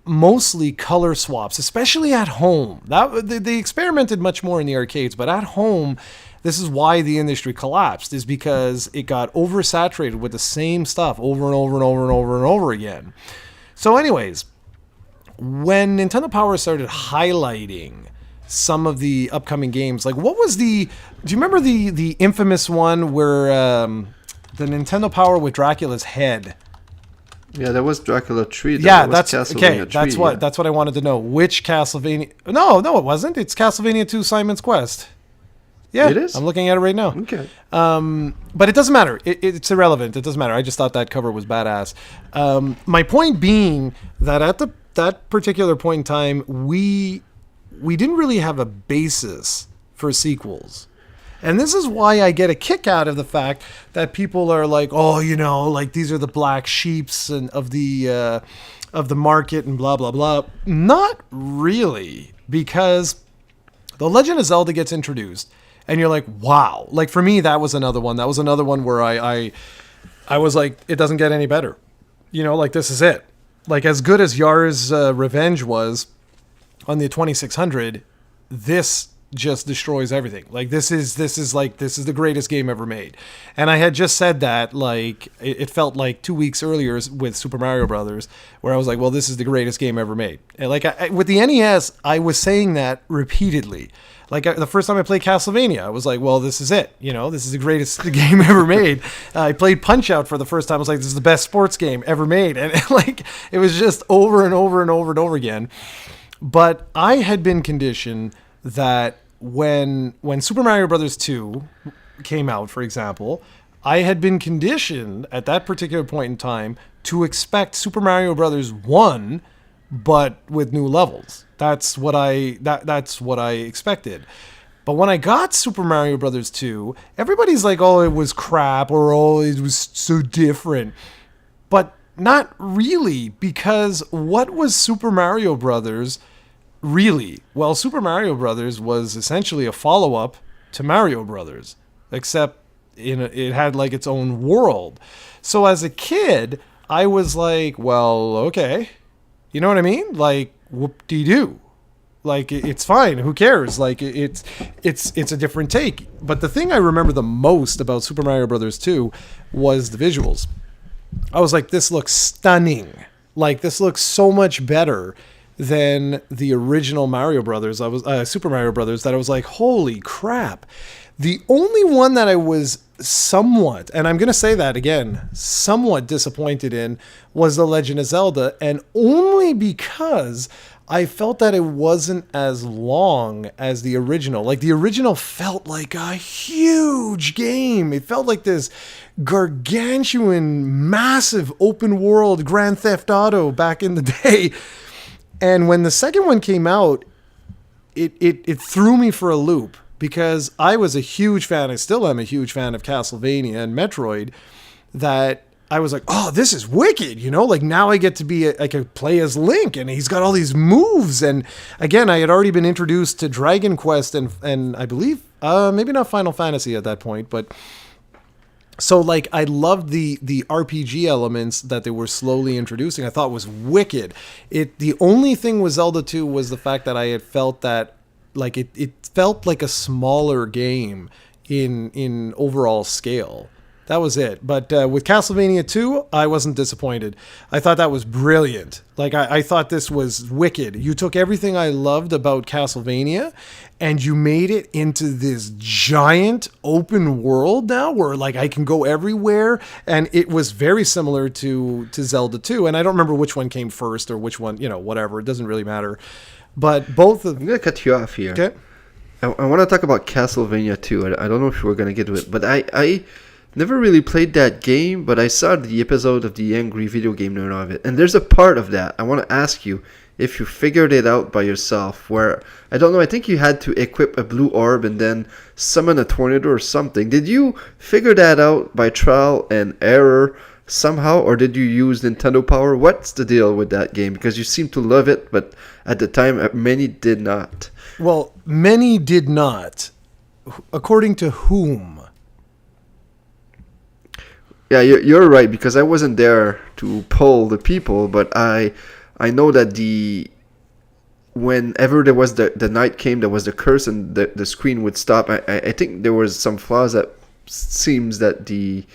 Speaker 2: mostly color swaps, especially at home. They experimented much more in the arcades, but at home, this is why the industry collapsed, is because it got oversaturated with the same stuff over and over and over and over and over again. So anyways, when Nintendo Power started highlighting some of the upcoming games, like what was do you remember the infamous one where the Nintendo Power with Dracula's head?
Speaker 1: Yeah, that was Dracula 3.
Speaker 2: That's
Speaker 1: Castlevania 3,
Speaker 2: that's what I wanted to know. Which Castlevania? No, it wasn't. It's Castlevania 2 Simon's Quest. Yeah,
Speaker 1: It is?
Speaker 2: I'm looking at it right now.
Speaker 1: Okay.
Speaker 2: But it doesn't matter. It's irrelevant. It doesn't matter. I just thought that cover was badass. My point being that at that particular point in time, we didn't really have a basis for sequels. And this is why I get a kick out of the fact that people are like, oh, like these are the black sheeps and of the market and blah, blah, blah. Not really, because The Legend of Zelda gets introduced and you're like, wow. Like for me, that was another one. That was another one where I was like, it doesn't get any better. Like this is it. Like as good as Yar's Revenge was on the 2600, this just destroys everything. Like this is the greatest game ever made. And I had just said that, like it felt like 2 weeks earlier with Super Mario Brothers, where I was like, well, this is the greatest game ever made. And like with the NES, I was saying that repeatedly. Like the first time I played Castlevania, I was like, well, this is it. This is the greatest game ever made. I played Punch-Out for the first time. I was like, this is the best sports game ever made. And like, it was just over and over and over and over again. But I had been conditioned that when Super Mario Brothers 2 came out, for example, I had been conditioned at that particular point in time to expect Super Mario Brothers 1, but with new levels. That's what I expected. But when I got Super Mario Brothers 2, everybody's like, oh, it was crap, or oh, it was so different. But not really, because what was Super Mario Brothers really? Well, Super Mario Brothers was essentially a follow-up to Mario Brothers, except it had like its own world. So as a kid, I was like, well, okay. You know what I mean? Like, whoop-de-doo. Like, it's fine. Who cares? Like, it's a different take. But the thing I remember the most about Super Mario Brothers 2 was the visuals. I was like, this looks stunning. Like, this looks so much better than the original Mario Brothers. Super Mario Brothers, that I was like, holy crap. The only one that I was somewhat, and I'm going to say that again, somewhat disappointed in was The Legend of Zelda, and only because I felt that it wasn't as long as the original. Like the original felt like a huge game. It felt like this gargantuan, massive open world Grand Theft Auto back in the day. And when the second one came out, it threw me for a loop, because I was a huge fan, I still am a huge fan of Castlevania and Metroid, that I was like, oh, this is wicked, like now I get to be, I could play as Link, and he's got all these moves. And again, I had already been introduced to Dragon Quest and I believe, maybe not Final Fantasy at that point, but so like I loved the RPG elements that they were slowly introducing. I thought was wicked. The only thing with Zelda 2 was the fact that I had felt that like it felt like a smaller game in overall scale. That was it. But with Castlevania 2, I wasn't disappointed. I thought that was brilliant. Like, I thought this was wicked. You took everything I loved about Castlevania and you made it into this giant open world now where, like, I can go everywhere. And it was very similar to Zelda 2. And I don't remember which one came first or which one, whatever. It doesn't really matter. But both of...
Speaker 1: I'm going to cut you off here.
Speaker 2: Okay.
Speaker 1: I want to talk about Castlevania 2. I don't know if we're going to get to it, but I never really played that game, but I saw the episode of the Angry Video Game Nerd of it. And there's a part of that I want to ask you if you figured it out by yourself, where, I don't know, I think you had to equip a blue orb and then summon a tornado or something. Did you figure that out by trial and error somehow, or did you use Nintendo Power? What's the deal with that game? Because you seem to love it, but at the time, many did not.
Speaker 2: Well, many did not. According to whom?
Speaker 1: Yeah, you're right, because I wasn't there to poll the people, but I know that whenever there was the night came, there was the curse and the screen would stop. I think there was some flaws that seems that the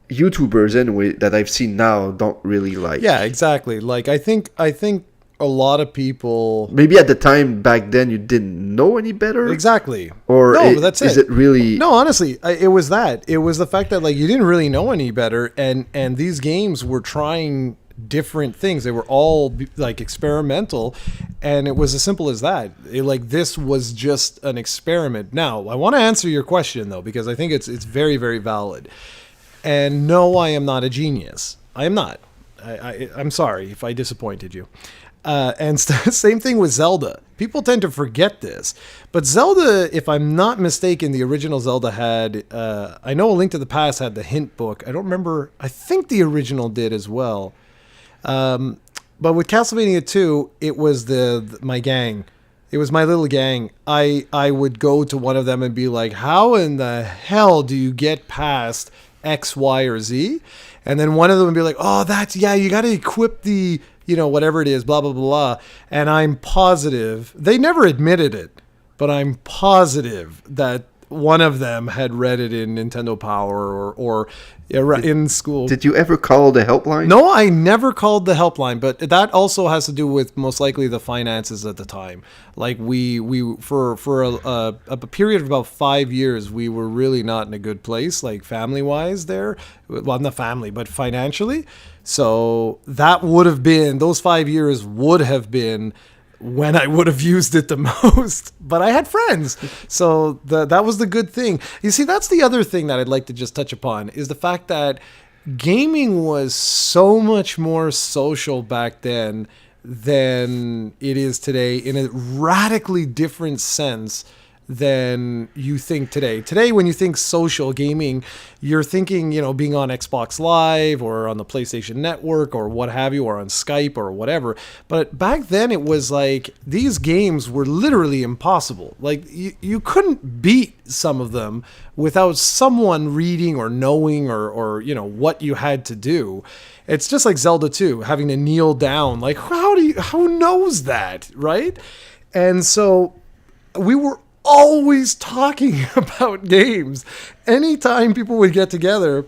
Speaker 1: YouTubers anyway that I've seen now don't really like.
Speaker 2: Yeah, exactly. Like I think a lot of people,
Speaker 1: maybe at the time back then you didn't know any better.
Speaker 2: Exactly.
Speaker 1: Or
Speaker 2: no, that's
Speaker 1: is
Speaker 2: it.
Speaker 1: it really?
Speaker 2: No, honestly, it was that. It was the fact that like you didn't really know any better, and these games were trying different things. They were all like experimental, and it was as simple as that. This was just an experiment. Now, I want to answer your question though, because I think it's very, very valid. And no, I am not a genius. I am not. I'm sorry if I disappointed you. Same thing with Zelda. People tend to forget this. But Zelda, if I'm not mistaken, the original Zelda had, I know A Link to the Past had the hint book. I don't remember. I think the original did as well. But with Castlevania 2, it was my gang. It was my little gang. I would go to one of them and be like, how in the hell do you get past X, Y, or Z? And then one of them would be like, oh, you got to equip the, whatever it is, blah, blah, blah, blah. And I'm positive, they never admitted it, but I'm positive that one of them had read it in Nintendo Power or in school.
Speaker 1: Did you ever call the helpline?
Speaker 2: No, I never called the helpline, but that also has to do with most likely the finances at the time. Like we for a period of about 5 years, we were really not in a good place, like family wise there. Well, not family, but financially. So that would have been, those 5 years would have been when I would have used it the most, but I had friends. So that was the good thing. You see, that's the other thing that I'd like to just touch upon is the fact that gaming was so much more social back then than it is today, in a radically different sense than you think today. Today, when you think social gaming, you're thinking, being on Xbox Live or on the PlayStation Network or what have you, or on Skype or whatever. But back then it was like these games were literally impossible. Like you couldn't beat some of them without someone reading or knowing or what you had to do. It's just like Zelda 2, having to kneel down. Like who knows that, right? And so we were always talking about games. Anytime people would get together,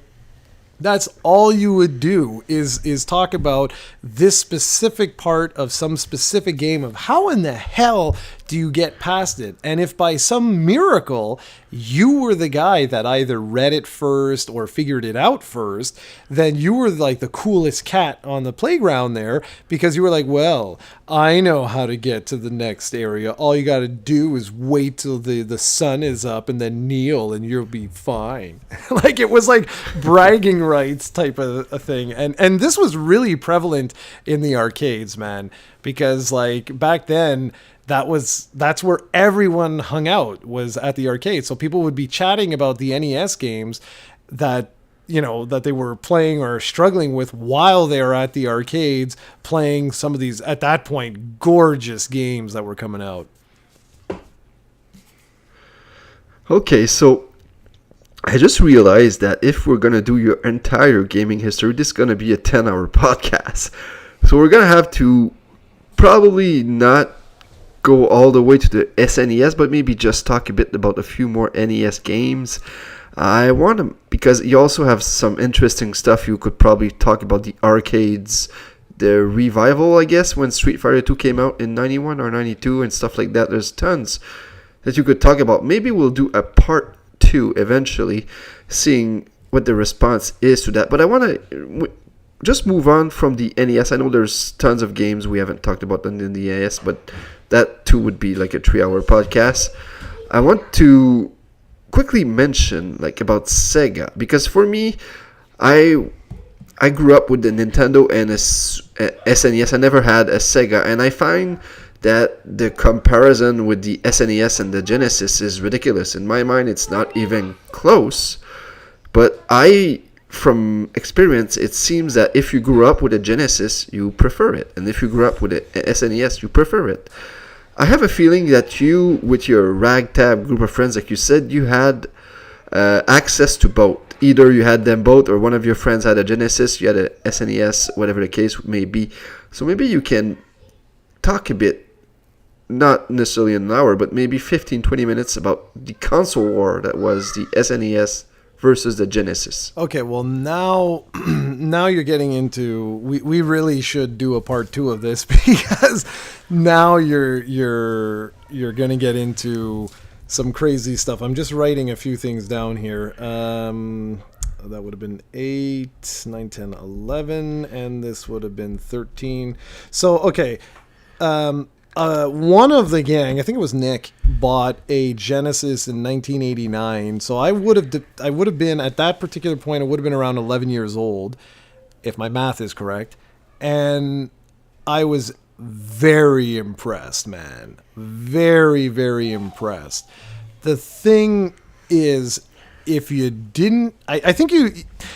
Speaker 2: that's all you would do is talk about this specific part of some specific game, of how in the hell do you get past it. And if by some miracle you were the guy that either read it first or figured it out first, then you were like the coolest cat on the playground there, because you were like, well, I know how to get to the next area. All you got to do is wait till the sun is up and then kneel and you'll be fine. Like it was like bragging rights type of a thing. And this was really prevalent in the arcades, man, because like back then, that's where everyone hung out, was at the arcade. So people would be chatting about the NES games that they were playing or struggling with while they were at the arcades playing some of these, at that point, gorgeous games that were coming out.
Speaker 1: Okay, so I just realized that if we're going to do your entire gaming history, this is going to be a 10-hour podcast. So we're going to have to probably not go all the way to the SNES, but maybe just talk a bit about a few more NES games. I want to, because you also have some interesting stuff. You could probably talk about the arcades, the revival, I guess, when Street Fighter 2 came out in 91 or 92 and stuff like that. There's tons that you could talk about. Maybe we'll do a part 2 eventually, seeing what the response is to that. But I want to just move on from the NES. I know there's tons of games we haven't talked about in the NES, but that too would be like a 3-hour podcast. I want to quickly mention like about Sega, because for me, I grew up with the Nintendo and a SNES. I never had a Sega, and I find that the comparison with the SNES and the Genesis is ridiculous. In my mind, it's not even close. But from experience, it seems that if you grew up with a Genesis, you prefer it, and if you grew up with a SNES, you prefer it. I have a feeling that you, with your ragtag group of friends, like you said, you had access to both. Either you had them both, or one of your friends had a Genesis, you had a SNES, whatever the case may be. So maybe you can talk a bit, not necessarily an hour, but maybe 15-20 minutes about the console war that was the SNES versus the Genesis.
Speaker 2: Okay, well now you're getting into, we really should do a part 2 of this, because now you're going to get into some crazy stuff. I'm just writing a few things down here. That would have been 8, 9, 10, 11, and this would have been 13. So, okay. One of the gang, I think it was Nick, bought a Genesis in 1989. So I would have been, at that particular point, I would have been around 11 years old, if my math is correct. And I was very impressed, man. Very, very impressed. The thing is, if you didn't, I think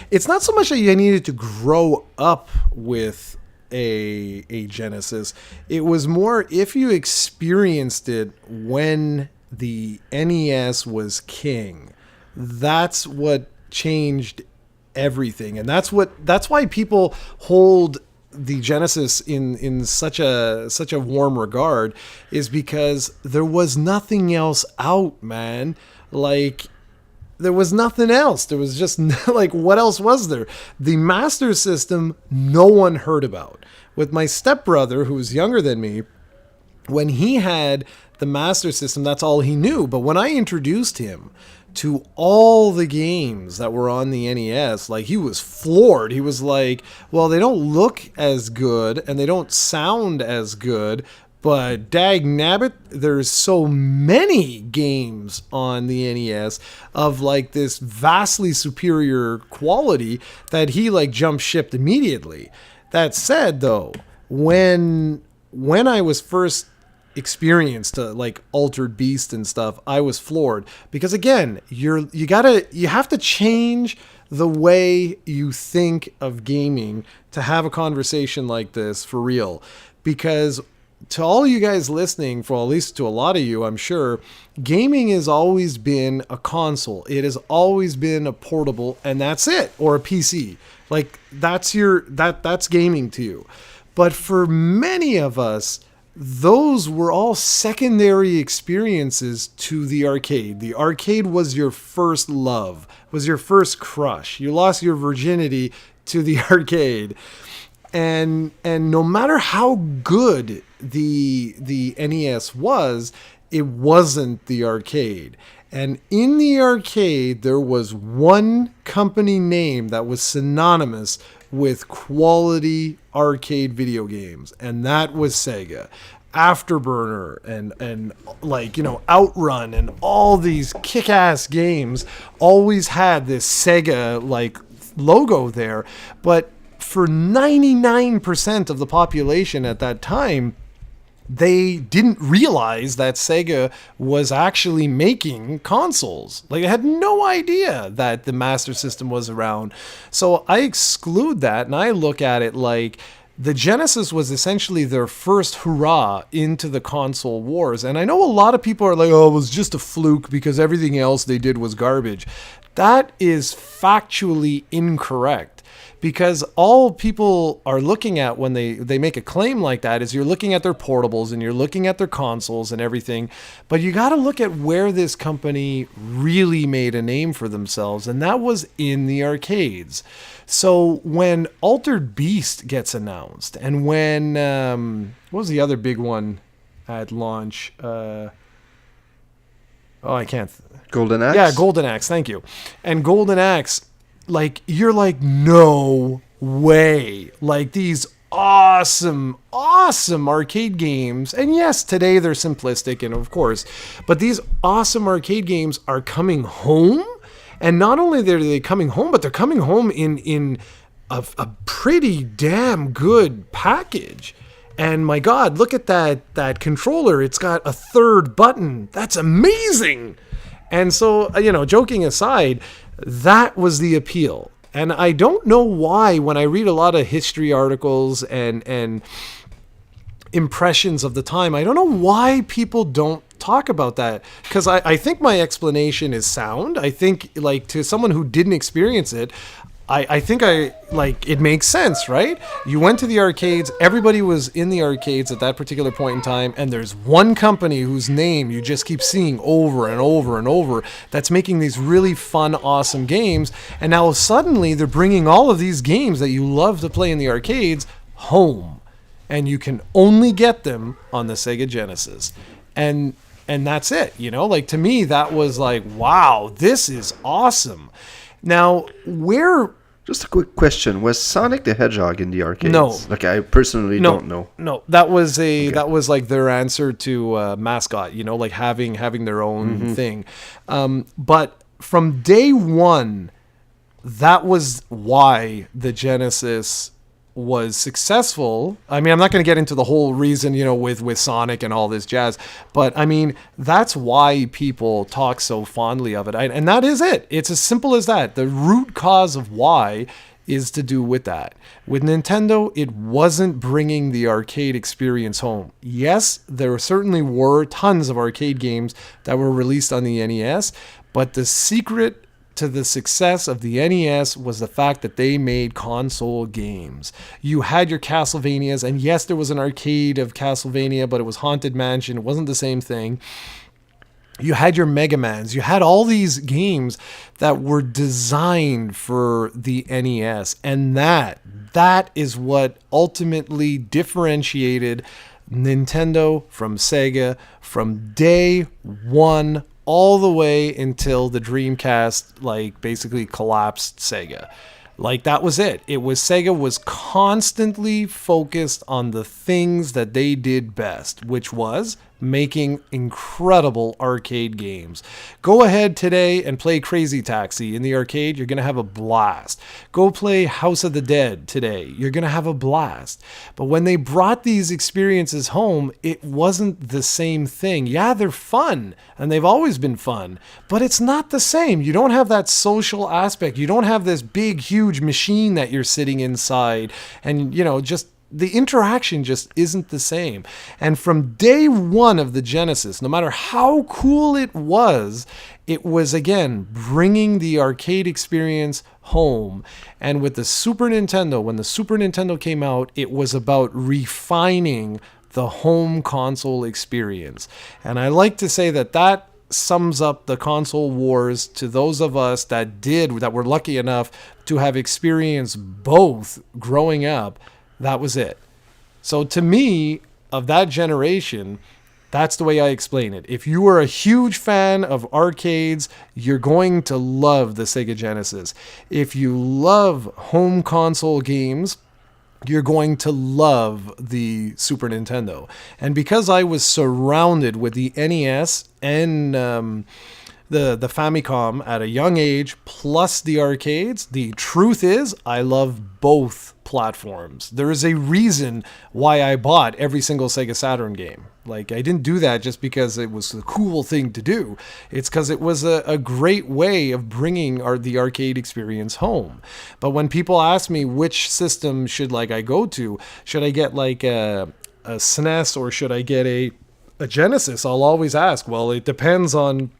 Speaker 2: it's not so much that you needed to grow up with a Genesis. It was more if you experienced it when the NES was king. That's what changed everything. And that's why people hold the Genesis in such a warm regard, is because there was nothing else out, man. Like, there was nothing else. There was just like, what else was there? The Master System, no one heard about. With my stepbrother, who was younger than me, when he had the Master System, that's all he knew. But when I introduced him to all the games that were on the NES, like, he was floored. He was like, well, they don't look as good and they don't sound as good, but dag nabbit, there's so many games on the NES of like this vastly superior quality that he like jumped ship immediately. That said, though, when I was first experienced like Altered Beast and stuff, I was floored, because again, you have to change the way you think of gaming to have a conversation like this for real. Because to all you guys listening, for at least to a lot of you, I'm sure, gaming has always been a console. It has always been a portable, and that's it, or a PC. Like, that's gaming to you. But for many of us, those were all secondary experiences to the arcade. The arcade was your first love, was your first crush. You lost your virginity to the arcade. And no matter how good the NES was, it wasn't the arcade. And in the arcade, there was one company name that was synonymous with quality arcade video games, and that was Sega. Afterburner and like, you know, Outrun and all these kick-ass games always had this Sega like logo there. But for 99% of the population at that time, they didn't realize that Sega was actually making consoles. Like, I had no idea that the Master System was around. So I exclude that, and I look at it like the Genesis was essentially their first hurrah into the console wars. And I know a lot of people are like, oh, it was just a fluke because everything else they did was garbage. That is factually incorrect. Because all people are looking at when they make a claim like that is you're looking at their portables and you're looking at their consoles and everything. But you got to look at where this company really made a name for themselves, and that was in the arcades. So when Altered Beast gets announced, and when what was the other big one at launch? I can't.
Speaker 1: Golden Axe?
Speaker 2: Yeah, Golden Axe. Thank you. And Golden Axe, like, you're like, no way. Like, these awesome arcade games. And yes, today they're simplistic, and of course, but these awesome arcade games are coming home. And not only are they coming home, but they're coming home in a pretty damn good package. And my God, look at that controller. It's got a third button. That's amazing. And so, you know, joking aside, that was the appeal. And I don't know why, when I read a lot of history articles and impressions of the time, I don't know why people don't talk about that. Because I think my explanation is sound. I think, like, to someone who didn't experience it, I think it makes sense, right? You went to the arcades, everybody was in the arcades at that particular point in time, and there's one company whose name you just keep seeing over and over and over that's making these really fun, awesome games, and now suddenly they're bringing all of these games that you love to play in the arcades home, and you can only get them on the Sega Genesis. And that's it, you know? Like, to me, that was like, wow, this is awesome. Now, where...
Speaker 1: Just a quick question: was Sonic the Hedgehog in the arcades?
Speaker 2: No.
Speaker 1: Like, I personally don't know.
Speaker 2: No, that was that was like their answer to mascot, like having their own thing. But from day one, that was why the Genesis was successful. I mean, I'm not going to get into the whole reason, with Sonic and all this jazz, but I mean, that's why people talk so fondly of it. And that is it. It's as simple as that. The root cause of why is to do with that. With Nintendo, it wasn't bringing the arcade experience home. Yes, there certainly were tons of arcade games that were released on the NES, but the secret to the success of the NES was the fact that they made console games. You had your Castlevanias, and yes, there was an arcade of Castlevania, but it was Haunted Mansion. It wasn't the same thing. You had your Mega Mans. You had all these games that were designed for the NES, and that is what ultimately differentiated Nintendo from Sega from day one all the way until the Dreamcast, basically collapsed Sega. That was it. Sega was constantly focused on the things that they did best, which was making incredible arcade games. Go ahead today and play Crazy Taxi in the arcade. You're going to have a blast. Go play House of the Dead today. You're going to have a blast. But when they brought these experiences home, it wasn't the same thing. Yeah, they're fun, and they've always been fun, but it's not the same. You don't have that social aspect. You don't have this big, huge machine that you're sitting inside, and, just the interaction just isn't the same. And from day one of the Genesis, no matter how cool it was, again, bringing the arcade experience home. And with the Super Nintendo, when the Super Nintendo came out, it was about refining the home console experience. And I like to say that sums up the console wars to those of us that were lucky enough to have experienced both growing up. That was it. So to me, of that generation, that's the way I explain it. If you were a huge fan of arcades, you're going to love the Sega Genesis. If you love home console games, you're going to love the Super Nintendo. And because I was surrounded with the NES and the Famicom at a young age, plus the arcades, the truth is I love both platforms. There is a reason why I bought every single Sega Saturn game. I didn't do that just because it was a cool thing to do. It's because it was a great way of bringing the arcade experience home. But when people ask me which system should I go to, should I get a SNES or should I get a Genesis, I'll always ask, well, it depends on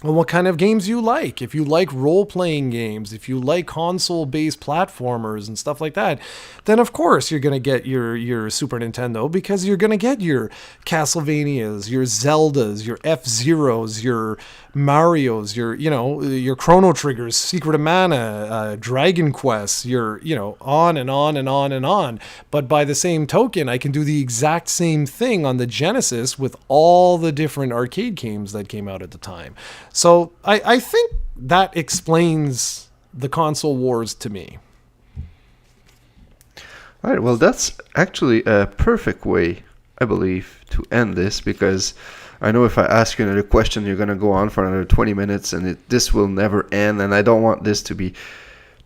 Speaker 2: what kind of games you like. If you like role-playing games, if you like console-based platformers and stuff like that, then of course you're going to get your Super Nintendo, because you're going to get your Castlevanias, your Zeldas, your F-Zeros, your Marios, your Chrono Triggers, Secret of Mana, Dragon Quest, on and on and on and on. But by the same token, I can do the exact same thing on the Genesis with all the different arcade games that came out at the time. So I think that explains the console wars to me.
Speaker 1: All right, well, that's actually a perfect way, I believe, to end this, because I know if I ask you another question, you're going to go on for another 20 minutes, and this will never end, and I don't want this to be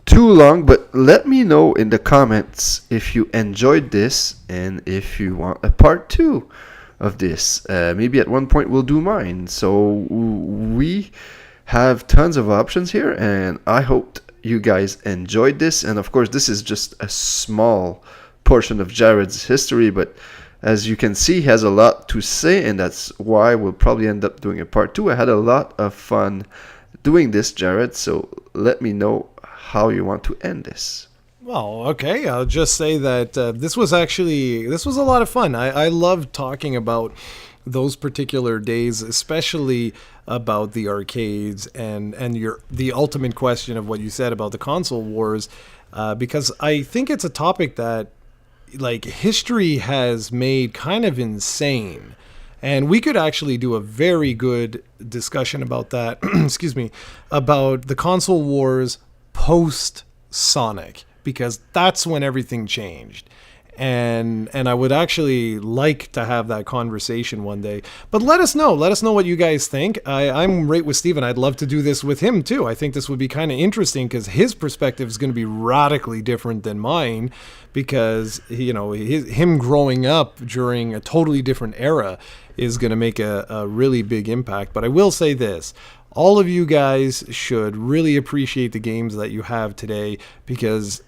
Speaker 1: too long. But let me know in the comments if you enjoyed this and if you want a part 2 of this. Maybe at one point we'll do mine. So we have tons of options here, and I hope you guys enjoyed this. And of course, this is just a small portion of Jarrod's history, but as you can see, he has a lot to say, and that's why we'll probably end up doing a part 2. I had a lot of fun doing this, Jarrod, so let me know how you want to end this.
Speaker 2: Well, okay, I'll just say that this was a lot of fun. I love talking about those particular days, especially about the arcades and the ultimate question of what you said about the console wars, because I think it's a topic that history has made kind of insane. And we could actually do a very good discussion about that, excuse me, about the console wars post Sonic, because that's when everything changed. And I would actually like to have that conversation one day. But let us know what you guys think. I'm right with Steven. I'd love to do this with him too. I think this would be kind of interesting because his perspective is going to be radically different than mine, because him growing up during a totally different era is going to make a really big impact. But I will say this: all of you guys should really appreciate the games that you have today, because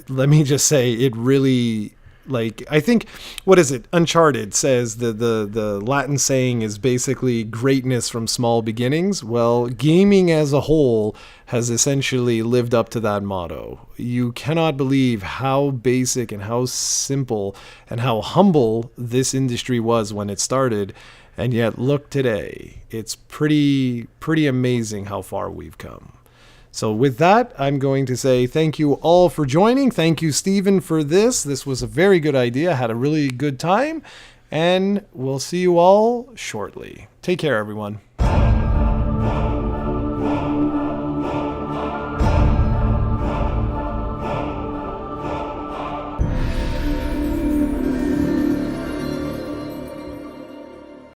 Speaker 2: let me just say, it really, like, I think, what is it? Uncharted says the Latin saying is basically greatness from small beginnings. Well, gaming as a whole has essentially lived up to that motto. You cannot believe how basic and how simple and how humble this industry was when it started. And yet, look today. It's pretty amazing how far we've come. So with that, I'm going to say thank you all for joining. Thank you, Stephen, for this. This was a very good idea. I had a really good time. And we'll see you all shortly. Take care, everyone.